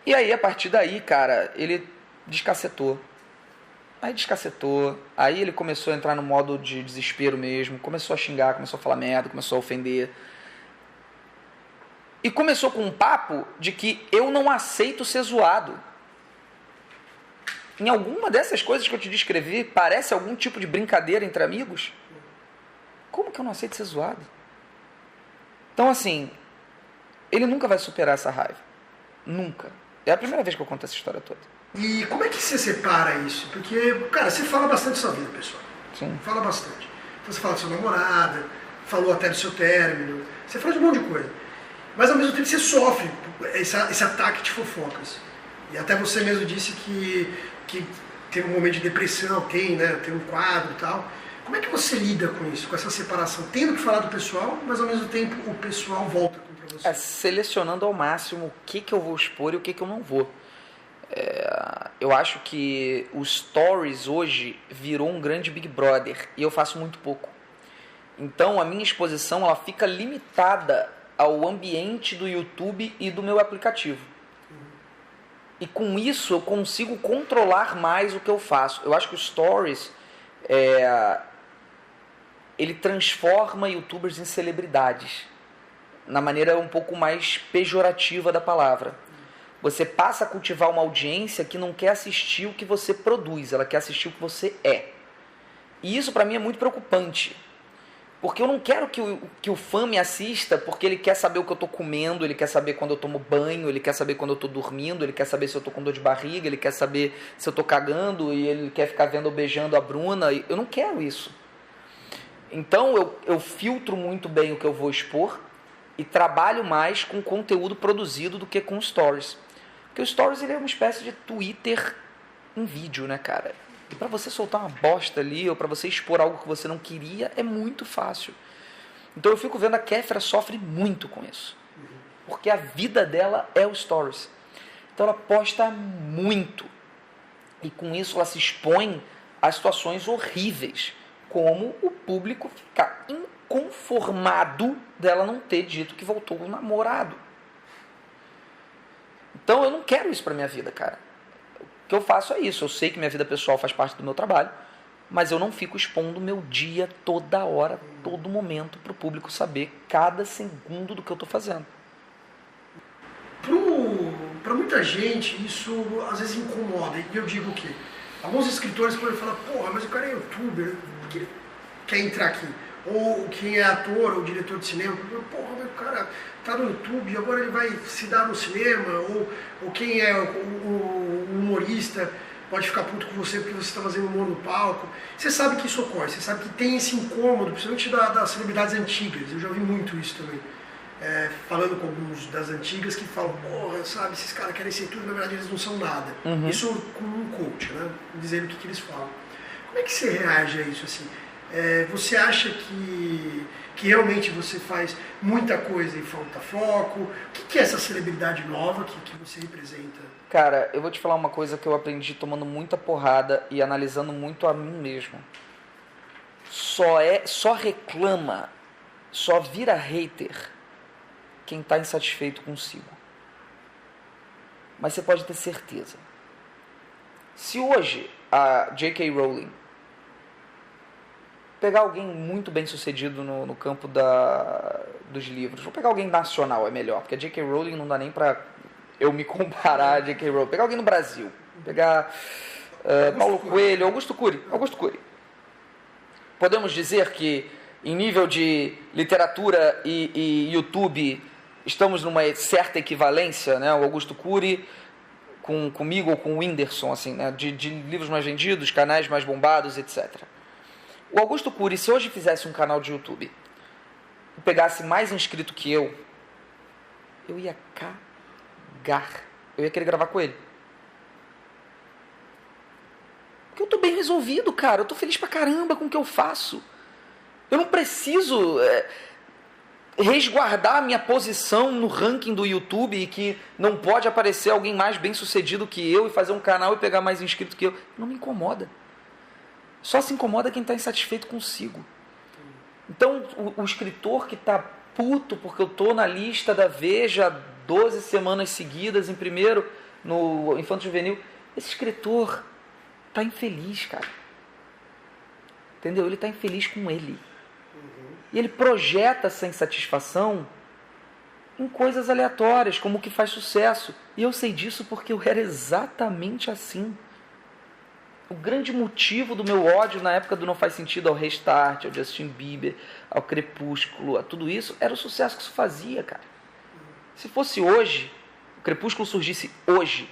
E aí, a partir daí, cara, ele descacetou. Aí ele começou a entrar no modo de desespero mesmo, começou a xingar, começou a falar merda, começou a ofender. E começou com um papo de que eu não aceito ser zoado. Em alguma dessas coisas que eu te descrevi, parece algum tipo de brincadeira entre amigos? Como que eu não aceito ser zoado? Então, assim, ele nunca vai superar essa raiva. Nunca. É a primeira vez que eu conto essa história toda. E como é que você separa isso? Porque, cara, você fala bastante da sua vida, pessoal. Sim. Fala bastante. Então você fala da sua namorada, falou até do seu término, você fala de um monte de coisa. Mas ao mesmo tempo você sofre esse ataque de fofocas. E até você mesmo disse que teve um momento de depressão, tem um quadro e tal. Como é que você lida com isso, com essa separação? Tendo que falar do pessoal, mas ao mesmo tempo o pessoal volta contra você. Selecionando ao máximo o que eu vou expor e o que eu não vou. Eu acho que o Stories hoje virou um grande Big Brother e eu faço muito pouco. Então a minha exposição ela fica limitada ao ambiente do YouTube e do meu aplicativo. E com isso eu consigo controlar mais o que eu faço. Eu acho que o Stories ele transforma YouTubers em celebridades, na maneira um pouco mais pejorativa da palavra. Você passa a cultivar uma audiência que não quer assistir o que você produz, ela quer assistir o que você é. E isso pra mim é muito preocupante. Porque eu não quero que o fã me assista porque ele quer saber o que eu tô comendo, ele quer saber quando eu tomo banho, ele quer saber quando eu tô dormindo, ele quer saber se eu tô com dor de barriga, ele quer saber se eu tô cagando e ele quer ficar vendo eu beijando a Bruna. Eu não quero isso. Então eu filtro muito bem o que eu vou expor e trabalho mais com conteúdo produzido do que com stories. Porque o stories ele é uma espécie de Twitter em vídeo, né, cara? E pra você soltar uma bosta ali, ou pra você expor algo que você não queria, é muito fácil. Então eu fico vendo a Kéfera sofre muito com isso. Porque a vida dela é o stories. Então ela posta muito. E com isso ela se expõe a situações horríveis. Como o público ficar inconformado dela não ter dito que voltou com o namorado. Então eu não quero isso pra minha vida, cara. O que eu faço é isso. Eu sei que minha vida pessoal faz parte do meu trabalho, mas eu não fico expondo o meu dia toda hora, todo momento, pro público saber cada segundo do que eu tô fazendo. Pra muita gente, isso às vezes incomoda. E eu digo o quê? Alguns escritores podem falar, porra, mas o cara é youtuber, por que ele quer entrar aqui? Ou quem é ator ou diretor de cinema, porra, mas o cara tá no YouTube e agora ele vai se dar no cinema, ou quem é o humorista pode ficar puto com você porque você está fazendo humor no palco. Você sabe que isso ocorre, você sabe que tem esse incômodo, principalmente das celebridades antigas, eu já ouvi muito isso também. Falando com alguns das antigas que falam, porra, sabe, esses caras querem ser tudo, na verdade eles não são nada. Uhum. Isso com um coach, né, dizendo o que eles falam. Como é que você reage a isso assim? Você acha que realmente você faz muita coisa e falta foco? O que é essa celebridade nova que você representa? Cara, eu vou te falar uma coisa que eu aprendi tomando muita porrada e analisando muito a mim mesmo. Só reclama, só vira hater quem está insatisfeito consigo. Mas você pode ter certeza. Se hoje a J.K. Rowling. Pegar alguém muito bem sucedido no campo dos livros. Vou pegar alguém nacional, é melhor, porque a J.K. Rowling não dá nem pra eu me comparar a J.K. Rowling. Pegar alguém no Brasil. Pegar Paulo Coelho, Augusto Cury. Podemos dizer que em nível de literatura e YouTube estamos numa certa equivalência, né? O Augusto Cury comigo ou com o Whindersson, assim, né? de livros mais vendidos, canais mais bombados, etc. O Augusto Cury, se hoje fizesse um canal de YouTube e pegasse mais inscrito que eu ia cagar. Eu ia querer gravar com ele. Porque eu tô bem resolvido, cara. Eu tô feliz pra caramba com o que eu faço. Eu não preciso resguardar a minha posição no ranking do YouTube e que não pode aparecer alguém mais bem sucedido que eu e fazer um canal e pegar mais inscrito que eu. Não me incomoda. Só se incomoda quem está insatisfeito consigo. Então, o escritor que está puto porque eu tô na lista da Veja 12 semanas seguidas em primeiro no Infanto Juvenil, esse escritor tá infeliz, cara. Entendeu? Ele tá infeliz com ele. E ele projeta essa insatisfação em coisas aleatórias, como o que faz sucesso. E eu sei disso porque eu era exatamente assim. O grande motivo do meu ódio na época do Não Faz Sentido ao Restart, ao Justin Bieber, ao Crepúsculo, a tudo isso, era o sucesso que isso fazia, cara. Se fosse hoje, o Crepúsculo surgisse hoje,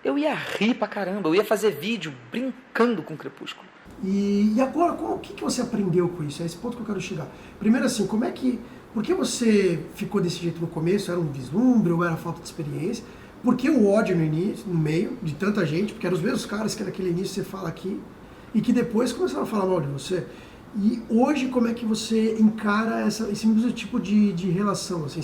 eu ia rir pra caramba, eu ia fazer vídeo brincando com o Crepúsculo. E agora, o que você aprendeu com isso? É esse ponto que eu quero chegar. Primeiro assim, por que você ficou desse jeito no começo? Era um vislumbre ou era falta de experiência? Por que o ódio no início, no meio de tanta gente? Porque eram os mesmos caras que naquele início você fala aqui e que depois começaram a falar mal de você. E hoje, como é que você encara esse mesmo tipo de relação? Assim,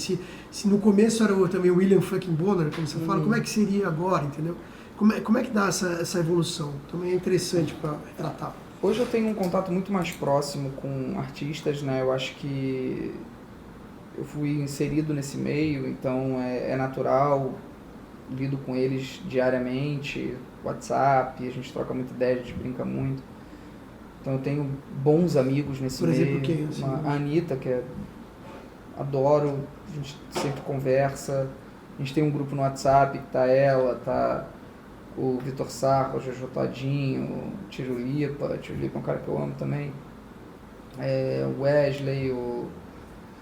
se no começo era também o William fucking Bonner, como você fala, como é que seria agora, entendeu? Como é que dá essa evolução? Também é interessante para tratar. Hoje eu tenho um contato muito mais próximo com artistas, né? Eu acho que eu fui inserido nesse meio, então é natural, lido com eles diariamente, WhatsApp, a gente troca muita ideia, a gente brinca muito. Então eu tenho bons amigos nesse meio. Por exemplo, quem? Assim, a Anitta, que adoro, a gente sempre conversa. A gente tem um grupo no WhatsApp que tá ela, tá o Vitor Sarro, o Jojo Todinho, o Tirulipa é um cara que eu amo também. O Wesley,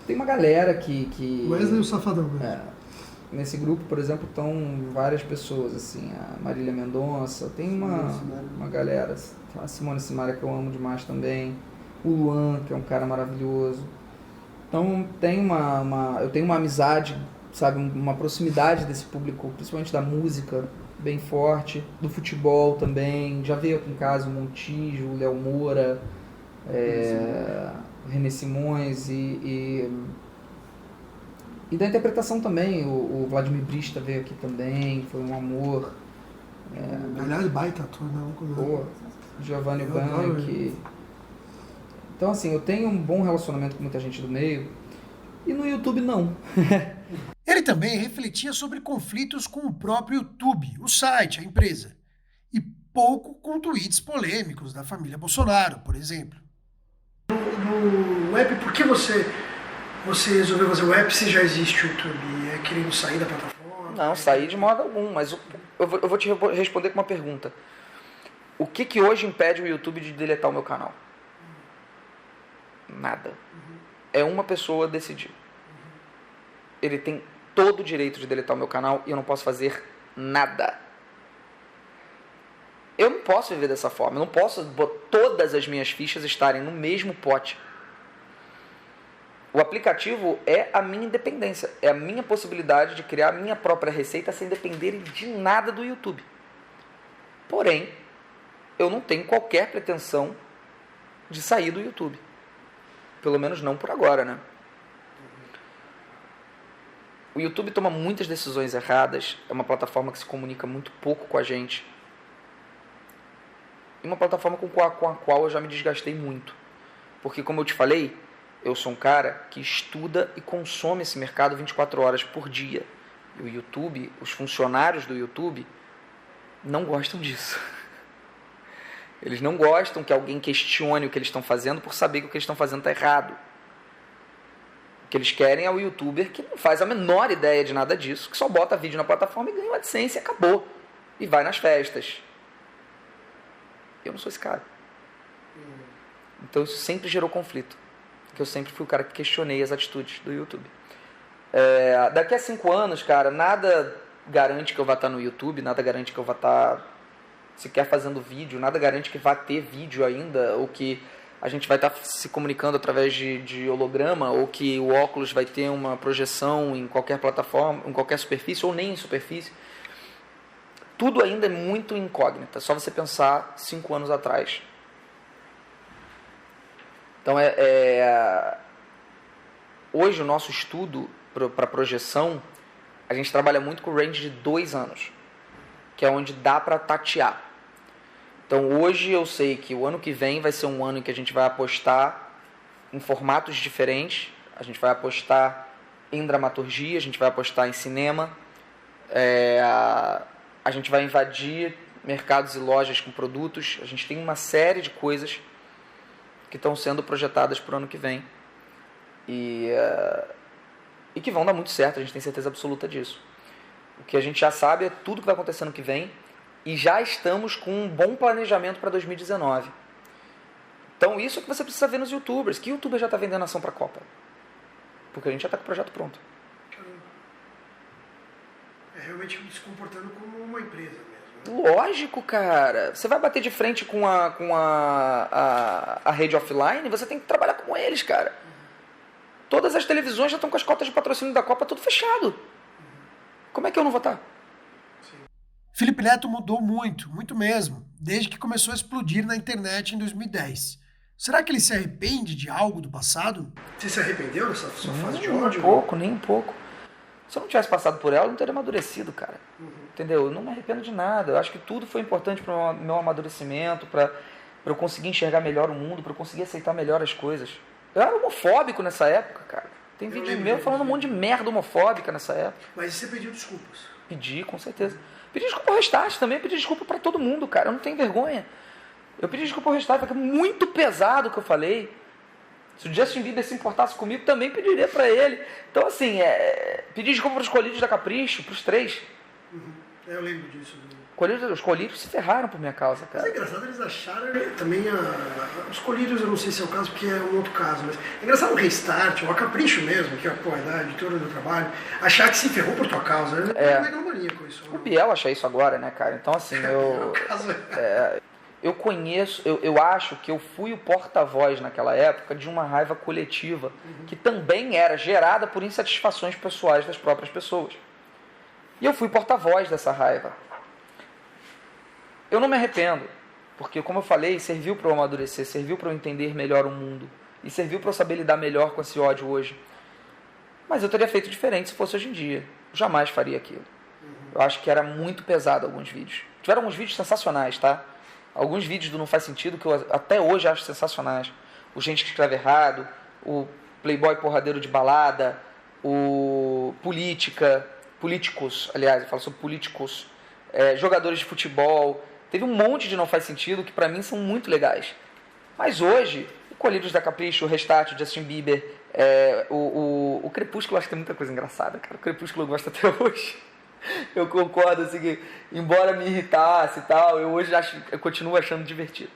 tem uma galera que... Wesley e o Safadão, né? Nesse grupo, por exemplo, estão várias pessoas, assim, a Marília Mendonça, tem uma galera, a Simone Simaria, que eu amo demais também, o Luan, que é um cara maravilhoso. Então eu tenho uma amizade, sabe, uma proximidade desse público, principalmente da música, bem forte, do futebol também. Já veio aqui em casa o Montijo, o Léo Moura, o René Simões e da interpretação também, o Vladimir Brista veio aqui também, foi um amor. Aliás, baita ator, não? Giovanni Bank. Então, assim, eu tenho um bom relacionamento com muita gente do meio, e no YouTube não. Ele também refletia sobre conflitos com o próprio YouTube, o site, a empresa, e pouco com tweets polêmicos da família Bolsonaro, por exemplo. No web, por que você resolveu fazer o app se já existe o YouTube? É querendo sair da plataforma? Não, sair de modo algum, mas eu vou te responder com uma pergunta. O que hoje impede o YouTube de deletar o meu canal? Nada. É uma pessoa decidir. Ele tem todo o direito de deletar o meu canal e eu não posso fazer nada. Eu não posso viver dessa forma. Eu não posso todas as minhas fichas estarem no mesmo pote. O aplicativo é a minha independência. É a minha possibilidade de criar a minha própria receita sem depender de nada do YouTube. Porém, eu não tenho qualquer pretensão de sair do YouTube. Pelo menos não por agora, né? O YouTube toma muitas decisões erradas. É uma plataforma que se comunica muito pouco com a gente. E uma plataforma com a qual eu já me desgastei muito. Porque, como eu te falei, eu sou um cara que estuda e consome esse mercado 24 horas por dia. E o YouTube, os funcionários do YouTube, não gostam disso. Eles não gostam que alguém questione o que eles estão fazendo por saber que o que eles estão fazendo está errado. O que eles querem é o youtuber que não faz a menor ideia de nada disso, que só bota vídeo na plataforma e ganha uma AdSense e acabou. E vai nas festas. Eu não sou esse cara. Então isso sempre gerou conflito. Porque eu sempre fui o cara que questionei as atitudes do YouTube. Daqui a 5 anos, cara, nada garante que eu vá estar no YouTube, nada garante que eu vá estar sequer fazendo vídeo, nada garante que vá ter vídeo ainda, ou que a gente vai estar se comunicando através de holograma, ou que o óculos vai ter uma projeção em qualquer plataforma, em qualquer superfície, ou nem em superfície. Tudo ainda é muito incógnita, só você pensar 5 anos atrás. Então, hoje o nosso estudo para projeção, a gente trabalha muito com o range de 2 anos, que é onde dá para tatear. Então, hoje eu sei que o ano que vem vai ser um ano em que a gente vai apostar em formatos diferentes, a gente vai apostar em dramaturgia, a gente vai apostar em cinema, a gente vai invadir mercados e lojas com produtos, a gente tem uma série de coisas que estão sendo projetadas para o ano que vem e que vão dar muito certo, a gente tem certeza absoluta disso. O que a gente já sabe é tudo que vai acontecer no que vem e já estamos com um bom planejamento para 2019. Então isso é que você precisa ver nos youtubers. Que youtuber já está vendendo ação para a Copa? Porque a gente já está com o projeto pronto. É realmente se comportando como uma empresa mesmo. Lógico, cara. Você vai bater de frente com a rede offline, você tem que trabalhar com eles, cara. Todas as televisões já estão com as cotas de patrocínio da Copa tudo fechado. Como é que eu não vou estar? Felipe Neto mudou muito, muito mesmo, desde que começou a explodir na internet em 2010. Será que ele se arrepende de algo do passado? Você se arrependeu dessa sua fase de ódio? Nem um pouco. Se eu não tivesse passado por ela, eu não teria amadurecido, cara. Entendeu? Eu não me arrependo de nada. Eu acho que tudo foi importante para o meu amadurecimento, para eu conseguir enxergar melhor o mundo, para eu conseguir aceitar melhor as coisas. Eu era homofóbico nessa época, cara. Tem vídeo meu falando um monte de merda homofóbica nessa época. Mas você pediu desculpas? Pedi, com certeza. Pedi desculpa ao Restart também, pedi desculpa pra todo mundo, cara. Eu não tenho vergonha. Eu pedi desculpa ao Restart, porque é muito pesado o que eu falei. Se o Justin Bieber se importasse comigo, também pediria pra ele. Então, assim, pedi desculpa pros colírios da Capricho, pros 3. Eu lembro disso. Os colírios se ferraram por minha causa, cara. Mas é engraçado, eles acharam também os colírios, eu não sei se é o caso, porque é um outro caso, mas é engraçado o Restart, ou a Capricho mesmo, que é a editora do trabalho, achar que se ferrou por tua causa. É megalomania com isso. O Biel acha isso agora, né, cara? Então, assim, eu conheço, eu acho que eu fui o porta-voz naquela época de uma raiva coletiva, que também era gerada por insatisfações pessoais das próprias pessoas. E eu fui porta-voz dessa raiva. Eu não me arrependo, porque, como eu falei, serviu para eu amadurecer, serviu para eu entender melhor o mundo, e serviu para eu saber lidar melhor com esse ódio hoje. Mas eu teria feito diferente se fosse hoje em dia. Eu jamais faria aquilo. Eu acho que era muito pesado alguns vídeos. Tiveram alguns vídeos sensacionais, tá? Alguns vídeos do Não Faz Sentido que eu até hoje acho sensacionais. O Gente que Escreve Errado, o Playboy Porradeiro de Balada, o Políticos, aliás, eu falo sobre políticos, jogadores de futebol. Teve um monte de Não Faz Sentido que pra mim são muito legais. Mas hoje, o Colírios da Capricho, o Restart, o Justin Bieber, o Crepúsculo, acho que tem muita coisa engraçada, cara. O Crepúsculo eu gosto até hoje. Eu concordo, assim, que embora me irritasse e tal, eu continuo achando divertido.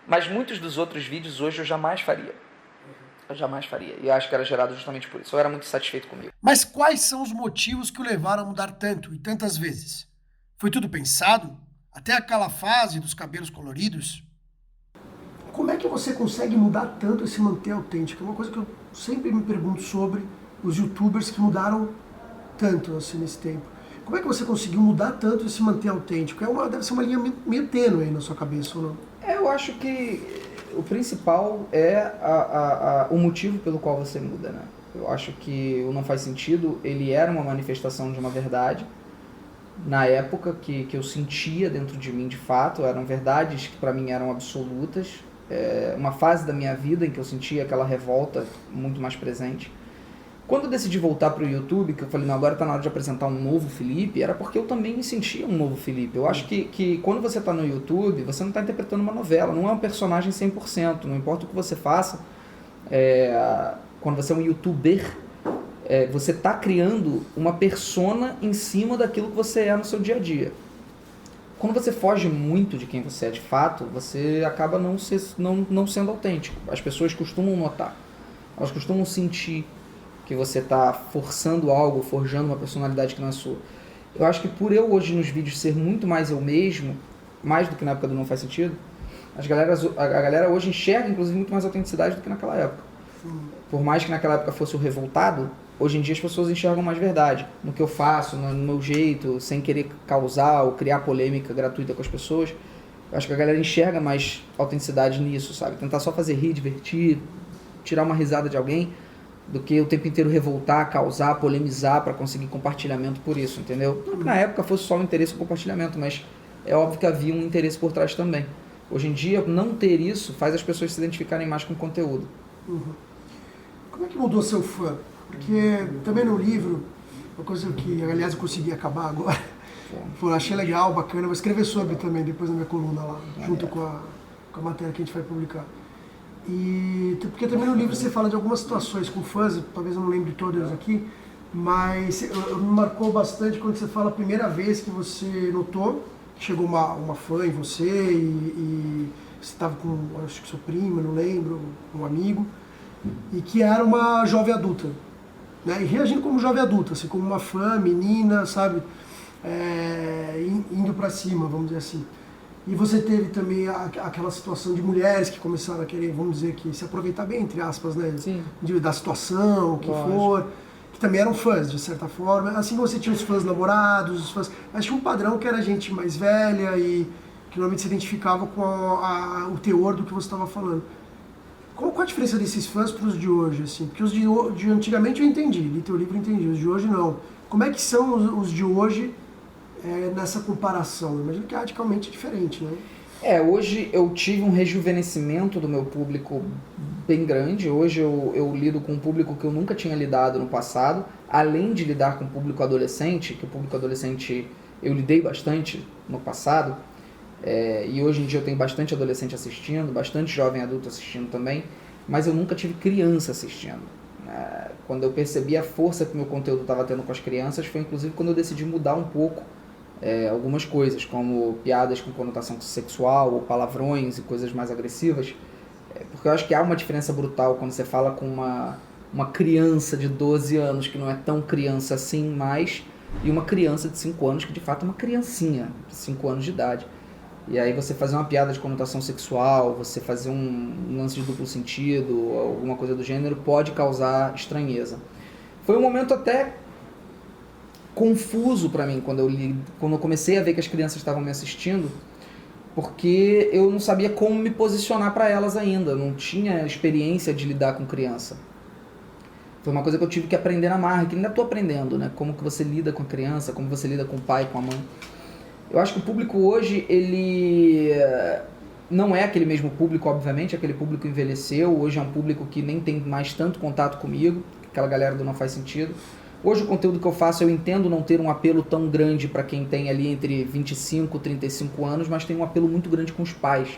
Mas muitos dos outros vídeos hoje eu jamais faria. E acho que era gerado justamente por isso. Eu era muito satisfeito comigo. Mas quais são os motivos que o levaram a mudar tanto e tantas vezes? Foi tudo pensado? Até aquela fase dos cabelos coloridos? Como é que você consegue mudar tanto e se manter autêntico? É uma coisa que eu sempre me pergunto sobre os youtubers que mudaram tanto assim nesse tempo. Como é que você conseguiu mudar tanto e se manter autêntico? Deve ser uma linha meio tênue aí na sua cabeça, ou não? Eu acho que o principal é o motivo pelo qual você muda, né? Eu acho que o Não Faz Sentido, ele era uma manifestação de uma verdade. Na época que eu sentia dentro de mim, de fato, eram verdades que para mim eram absolutas. Uma fase da minha vida em que eu sentia aquela revolta muito mais presente. Quando eu decidi voltar pro YouTube, que eu falei, não, agora tá na hora de apresentar um novo Felipe, era porque eu também me sentia um novo Felipe. Eu acho que quando você tá no YouTube, você não tá interpretando uma novela, não é um personagem 100%, não importa o que você faça. Quando você é um YouTuber, você tá criando uma persona em cima daquilo que você é no seu dia a dia. Quando você foge muito de quem você é de fato, você acaba não sendo autêntico. As pessoas costumam notar, elas costumam sentir que você está forçando algo, forjando uma personalidade que não é sua. Eu acho que por eu hoje nos vídeos ser muito mais eu mesmo, mais do que na época do Não Faz Sentido, a galera hoje enxerga inclusive muito mais autenticidade do que naquela época. Por mais que naquela época fosse o revoltado, hoje em dia as pessoas enxergam mais verdade no que eu faço, no meu jeito, sem querer causar ou criar polêmica gratuita com as pessoas. Eu acho que a galera enxerga mais autenticidade nisso, sabe? Tentar só fazer rir, divertir, tirar uma risada de alguém, do que o tempo inteiro revoltar, causar, polemizar para conseguir compartilhamento por isso, entendeu? Não que na época fosse só o interesse do compartilhamento, mas é óbvio que havia um interesse por trás também. Hoje em dia, não ter isso faz as pessoas se identificarem mais com o conteúdo. Como é que mudou seu fã? Porque também no livro, uma coisa que, aliás, eu consegui acabar agora, achei legal, bacana, vou escrever sobre também, depois na minha coluna lá, junto com a matéria que a gente vai publicar. Porque também no livro você fala de algumas situações com fãs, talvez eu não lembre todas aqui, mas me marcou bastante quando você fala a primeira vez que você notou que chegou uma fã em você e você estava com, acho que sua prima, não lembro, um amigo, e que era uma jovem adulta, né? E reagindo como jovem adulta, assim, como uma fã, menina, sabe, indo pra cima, vamos dizer assim. E você teve também aquela situação de mulheres que começaram a querer, vamos dizer que se aproveitar bem, entre aspas, né? Sim. Da situação, o que for, que também eram fãs, de certa forma. Assim você tinha os fãs namorados, os fãs... Mas tinha um padrão que era gente mais velha e que normalmente se identificava com o teor do que você estava falando. Qual a diferença desses fãs para os de hoje, assim? Porque os de antigamente eu entendi, li teu livro e entendi, os de hoje não. Como é que são os de hoje nessa comparação? Eu imagino que é radicalmente diferente, né? Hoje eu tive um rejuvenescimento do meu público bem grande. Hoje eu lido com um público que eu nunca tinha lidado no passado, além de lidar com o público adolescente, que o público adolescente eu lidei bastante no passado, e hoje em dia eu tenho bastante adolescente assistindo, bastante jovem adulto assistindo também, mas eu nunca tive criança assistindo. Quando eu percebi a força que o meu conteúdo estava tendo com as crianças, foi inclusive quando eu decidi mudar um pouco algumas coisas, como piadas com conotação sexual, ou palavrões e coisas mais agressivas, porque eu acho que há uma diferença brutal quando você fala com uma criança de 12 anos, que não é tão criança assim mais, e uma criança de 5 anos, que de fato é uma criancinha de 5 anos de idade. E aí você fazer uma piada de conotação sexual, você fazer um lance de duplo sentido, alguma coisa do gênero, pode causar estranheza. Foi um momento até confuso para mim quando eu comecei a ver que as crianças estavam me assistindo, porque eu não sabia como me posicionar para elas ainda, não tinha experiência de lidar com criança. Foi uma coisa que eu tive que aprender na marra, que ainda estou aprendendo, né? Como que você lida com a criança, como você lida com o pai, com a mãe. Eu acho que o público hoje, ele não é aquele mesmo público, obviamente, aquele público envelheceu, hoje é um público que nem tem mais tanto contato comigo, aquela galera do Não Faz Sentido. Hoje o conteúdo que eu faço, eu entendo não ter um apelo tão grande para quem tem ali entre 25 e 35 anos, mas tem um apelo muito grande com os pais.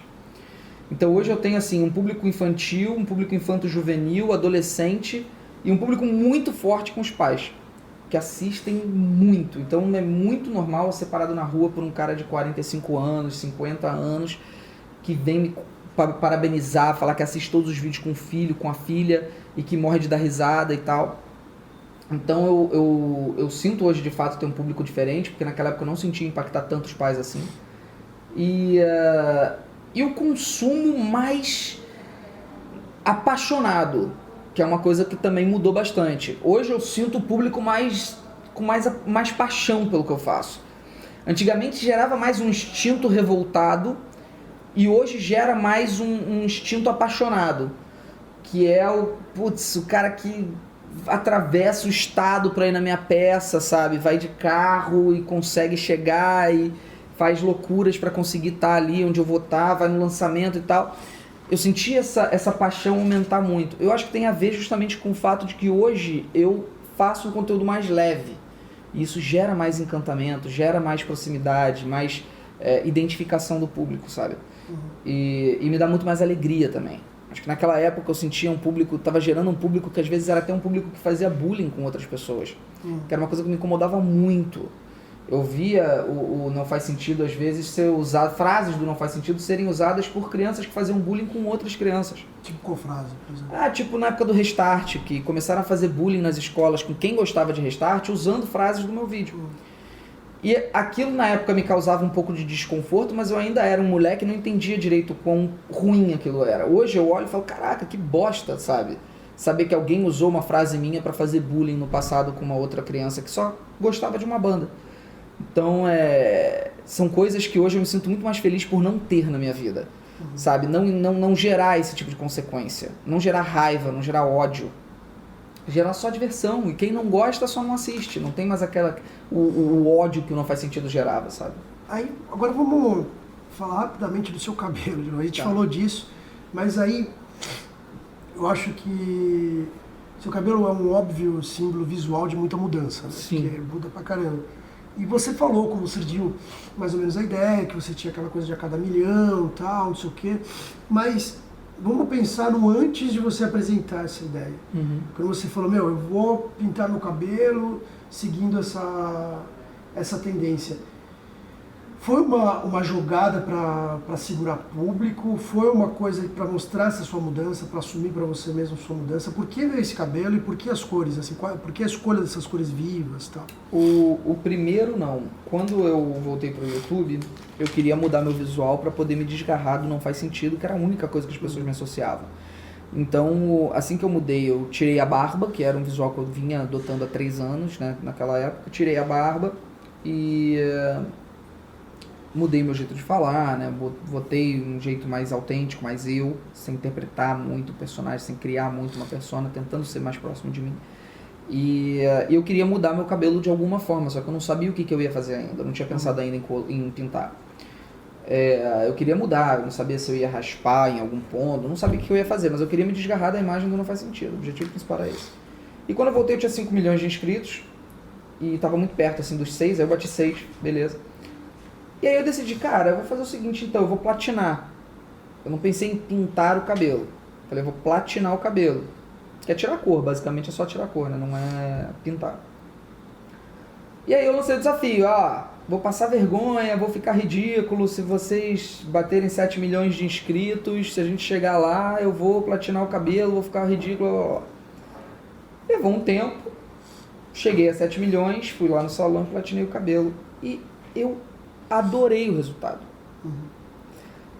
Então hoje eu tenho assim um público infantil, um público infanto-juvenil, adolescente e um público muito forte com os pais, que assistem muito. Então é muito normal ser parado na rua por um cara de 45 anos, 50 anos, que vem me parabenizar, falar que assiste todos os vídeos com o filho, com a filha, e que morre de dar risada e tal. Então eu sinto hoje de fato ter um público diferente, porque naquela época eu não sentia impactar tantos pais assim. E o consumo mais apaixonado, que é uma coisa que também mudou bastante. Hoje eu sinto o público com mais paixão pelo que eu faço. Antigamente gerava mais um instinto revoltado e hoje gera mais um instinto apaixonado, que é o cara que atravessa o estado para ir na minha peça, sabe? Vai de carro e consegue chegar e faz loucuras para conseguir estar ali onde eu vou estar, vai no lançamento e tal. eu senti essa paixão aumentar muito. Eu acho que tem a ver justamente com o fato de que hoje eu faço um conteúdo mais leve. E isso gera mais encantamento, gera mais proximidade, mais identificação do público, sabe? E me dá muito mais alegria também. Acho que naquela época eu sentia um público, estava gerando um público que às vezes era até um público que fazia bullying com outras pessoas. Que era uma coisa que me incomodava muito. Eu via o Não Faz Sentido às vezes ser usado, frases do Não Faz Sentido serem usadas por crianças que faziam bullying com outras crianças. Tipo qual frase, por exemplo? Tipo na época do Restart, que começaram a fazer bullying nas escolas com quem gostava de Restart usando frases do meu vídeo. E aquilo na época me causava um pouco de desconforto, mas eu ainda era um moleque e não entendia direito quão ruim aquilo era. Hoje eu olho e falo, caraca, que bosta, sabe? Saber que alguém usou uma frase minha pra fazer bullying no passado com uma outra criança que só gostava de uma banda. Então, são coisas que hoje eu me sinto muito mais feliz por não ter na minha vida, sabe? Não gerar esse tipo de consequência, não gerar raiva, não gerar ódio. Gerar só diversão, e quem não gosta só não assiste, não tem mais o ódio que o Não Faz Sentido gerava, sabe? Aí, agora vamos falar rapidamente do seu cabelo, a gente falou disso, mas aí eu acho que seu cabelo é um óbvio símbolo visual de muita mudança, né? Sim. Que muda pra caramba. E você falou como surgiu mais ou menos a ideia, que você tinha aquela coisa de a cada milhão e tal, não sei o quê, mas vamos pensar no antes de você apresentar essa ideia. Quando você falou, eu vou pintar meu cabelo seguindo essa tendência. Foi uma jogada para segurar público? Foi uma coisa para mostrar essa sua mudança, para assumir para você mesmo sua mudança? Por que esse cabelo e por que as cores? Assim, por que a escolha dessas cores vivas e tal? O primeiro não. Quando eu voltei pro YouTube, eu queria mudar meu visual para poder me desgarrar do Não Faz Sentido, que era a única coisa que as pessoas me associavam. Então, assim que eu mudei, eu tirei a barba, que era um visual que eu vinha adotando há 3 anos, né, naquela época. Tirei a barba e mudei meu jeito de falar, né, botei um jeito mais autêntico, mais eu, sem interpretar muito o personagem, sem criar muito uma persona, tentando ser mais próximo de mim. E eu queria mudar meu cabelo de alguma forma, só que eu não sabia o que eu ia fazer ainda, eu não tinha pensado ainda em pintar. Eu queria mudar, eu não sabia se eu ia raspar em algum ponto, eu não sabia o que eu ia fazer, mas eu queria me desgarrar da imagem do Não Faz Sentido, o objetivo principal era esse. E quando eu voltei eu tinha 5 milhões de inscritos, e tava muito perto assim dos 6, aí eu bati 6, beleza. E aí eu decidi, cara, eu vou fazer o seguinte então, eu vou platinar. Eu não pensei em pintar o cabelo, falei, eu vou platinar o cabelo. Que é tirar cor, basicamente é só tirar cor, né? Não é pintar. E aí eu lancei o desafio, vou passar vergonha, vou ficar ridículo, se vocês baterem 7 milhões de inscritos, se a gente chegar lá, eu vou platinar o cabelo, vou ficar ridículo. Levou um tempo, cheguei a 7 milhões, fui lá no salão, platinei o cabelo e eu adorei o resultado.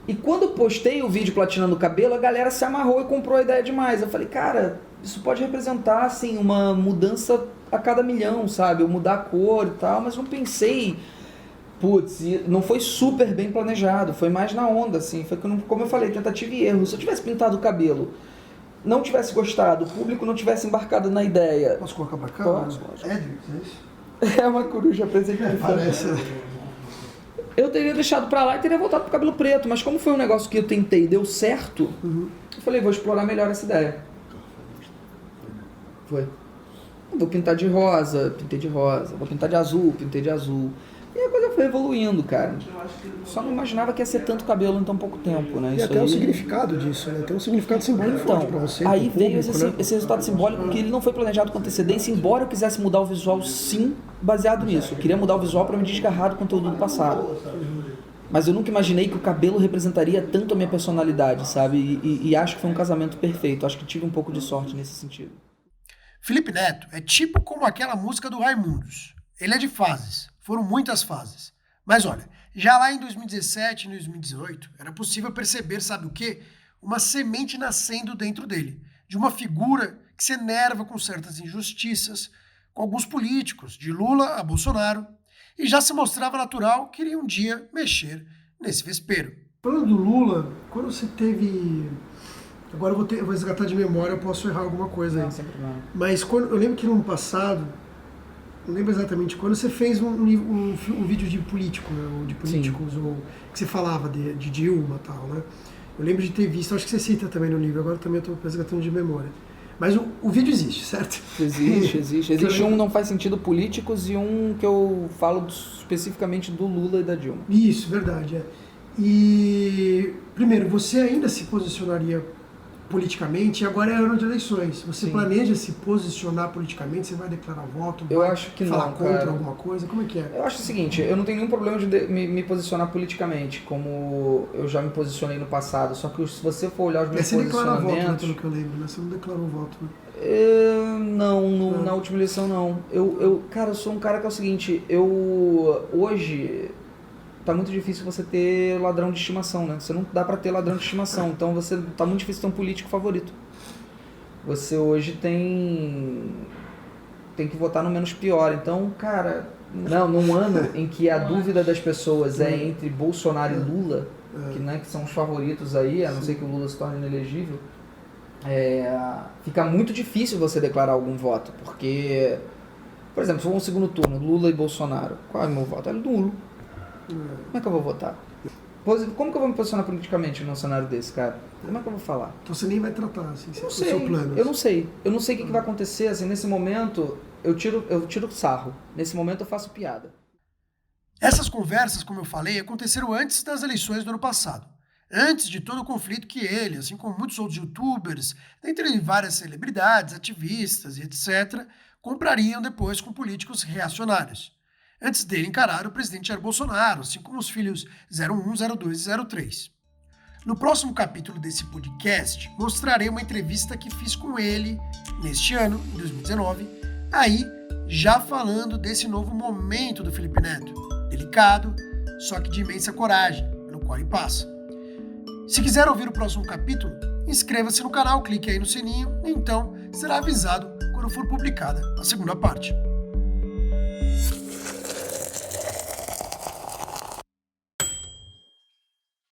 E quando eu postei o vídeo platinando o cabelo, a galera se amarrou e comprou a ideia demais. Eu falei, cara, isso pode representar assim, uma mudança a cada milhão, sabe? Eu mudar a cor e tal, mas não pensei, não foi super bem planejado, foi mais na onda, assim, foi como eu falei, tentativa e erro. Se eu tivesse pintado o cabelo, não tivesse gostado, o público não tivesse embarcado na ideia... Posso colocar pra cá? Pode. Edrix, é isso? É uma coruja apresentando. Parece... Eu teria deixado pra lá e teria voltado pro cabelo preto, mas como foi um negócio que eu tentei e deu certo, eu falei, vou explorar melhor essa ideia. Foi. Vou pintar de rosa, pintei de rosa. Vou pintar de azul, pintei de azul. E a coisa foi evoluindo, cara. Só não imaginava que ia ser tanto cabelo em tão pouco tempo, né? E até o significado disso, né? Tem um significado simbólico forte pra você. Aí veio público, esse resultado simbólico que ele não foi planejado com antecedência, embora eu quisesse mudar o visual, sim, baseado nisso. Eu queria mudar o visual pra me desgarrar do conteúdo do passado. Mas eu nunca imaginei que o cabelo representaria tanto a minha personalidade, sabe? E acho que foi um casamento perfeito. Acho que tive um pouco de sorte nesse sentido. Felipe Neto é tipo como aquela música do Raimundos. Ele é de fases. Foram muitas fases. Mas olha, já lá em 2017 e 2018, era possível perceber, sabe o quê? Uma semente nascendo dentro dele. De uma figura que se enerva com certas injustiças, com alguns políticos, de Lula a Bolsonaro, e já se mostrava natural que iria um dia mexer nesse vespeiro. Falando do Lula, quando você teve... Agora eu vou resgatar de memória, eu posso errar alguma coisa aí. Não, sem problema. Mas eu lembro que no ano passado, não lembro exatamente quando, você fez um vídeo de político, né? De políticos, ou, que você falava de Dilma e tal, né? Eu lembro de ter visto, acho que você cita também no livro, agora também eu estou resgatando de memória. Mas o vídeo existe, certo? Existe. Existe um Não Faz Sentido Políticos e um que eu falo especificamente do Lula e da Dilma. Isso, verdade, é. E, primeiro, você ainda se posicionaria politicamente, e agora é ano de eleições. Você Sim. planeja se posicionar politicamente? Você vai declarar voto? Eu vai acho que falar não, contra cara. alguma coisa? Como é que é? Eu acho o seguinte, eu não tenho nenhum problema de me posicionar politicamente, como eu já me posicionei no passado, só que se você for olhar os meus Você declara voto, né, posicionamentos... pelo que eu lembro, né? Você não declarou voto, né? Não, na última eleição não. Cara, eu sou um cara que é o seguinte, hoje tá muito difícil você ter ladrão de estimação, né? Você não dá pra ter ladrão de estimação, então tá muito difícil ter um político favorito. Você hoje tem que votar no menos pior, então, cara, num ano em que a dúvida das pessoas é entre Bolsonaro e Lula, que são os favoritos aí, a não ser que o Lula se torne inelegível, fica muito difícil você declarar algum voto, porque, por exemplo, se for um segundo turno, Lula e Bolsonaro, qual é o meu voto? É nulo. Como é que eu vou votar? Como que eu vou me posicionar politicamente num cenário desse, cara? Como é que eu vou falar? Então você nem vai tratar, assim, Eu o seu plano. Eu não sei o que vai acontecer, assim, nesse momento eu tiro sarro, nesse momento eu faço piada. Essas conversas, como eu falei, aconteceram antes das eleições do ano passado. Antes de todo o conflito que ele, assim como muitos outros youtubers, dentre várias celebridades, ativistas e etc., comprariam depois com políticos reacionários. Antes dele encarar o presidente Jair Bolsonaro, assim como os filhos 01, 02 e 03. No próximo capítulo desse podcast, mostrarei uma entrevista que fiz com ele neste ano, em 2019, aí já falando desse novo momento do Felipe Neto, delicado, só que de imensa coragem, pelo qual ele passa. Se quiser ouvir o próximo capítulo, inscreva-se no canal, clique aí no sininho, e então será avisado quando for publicada a segunda parte.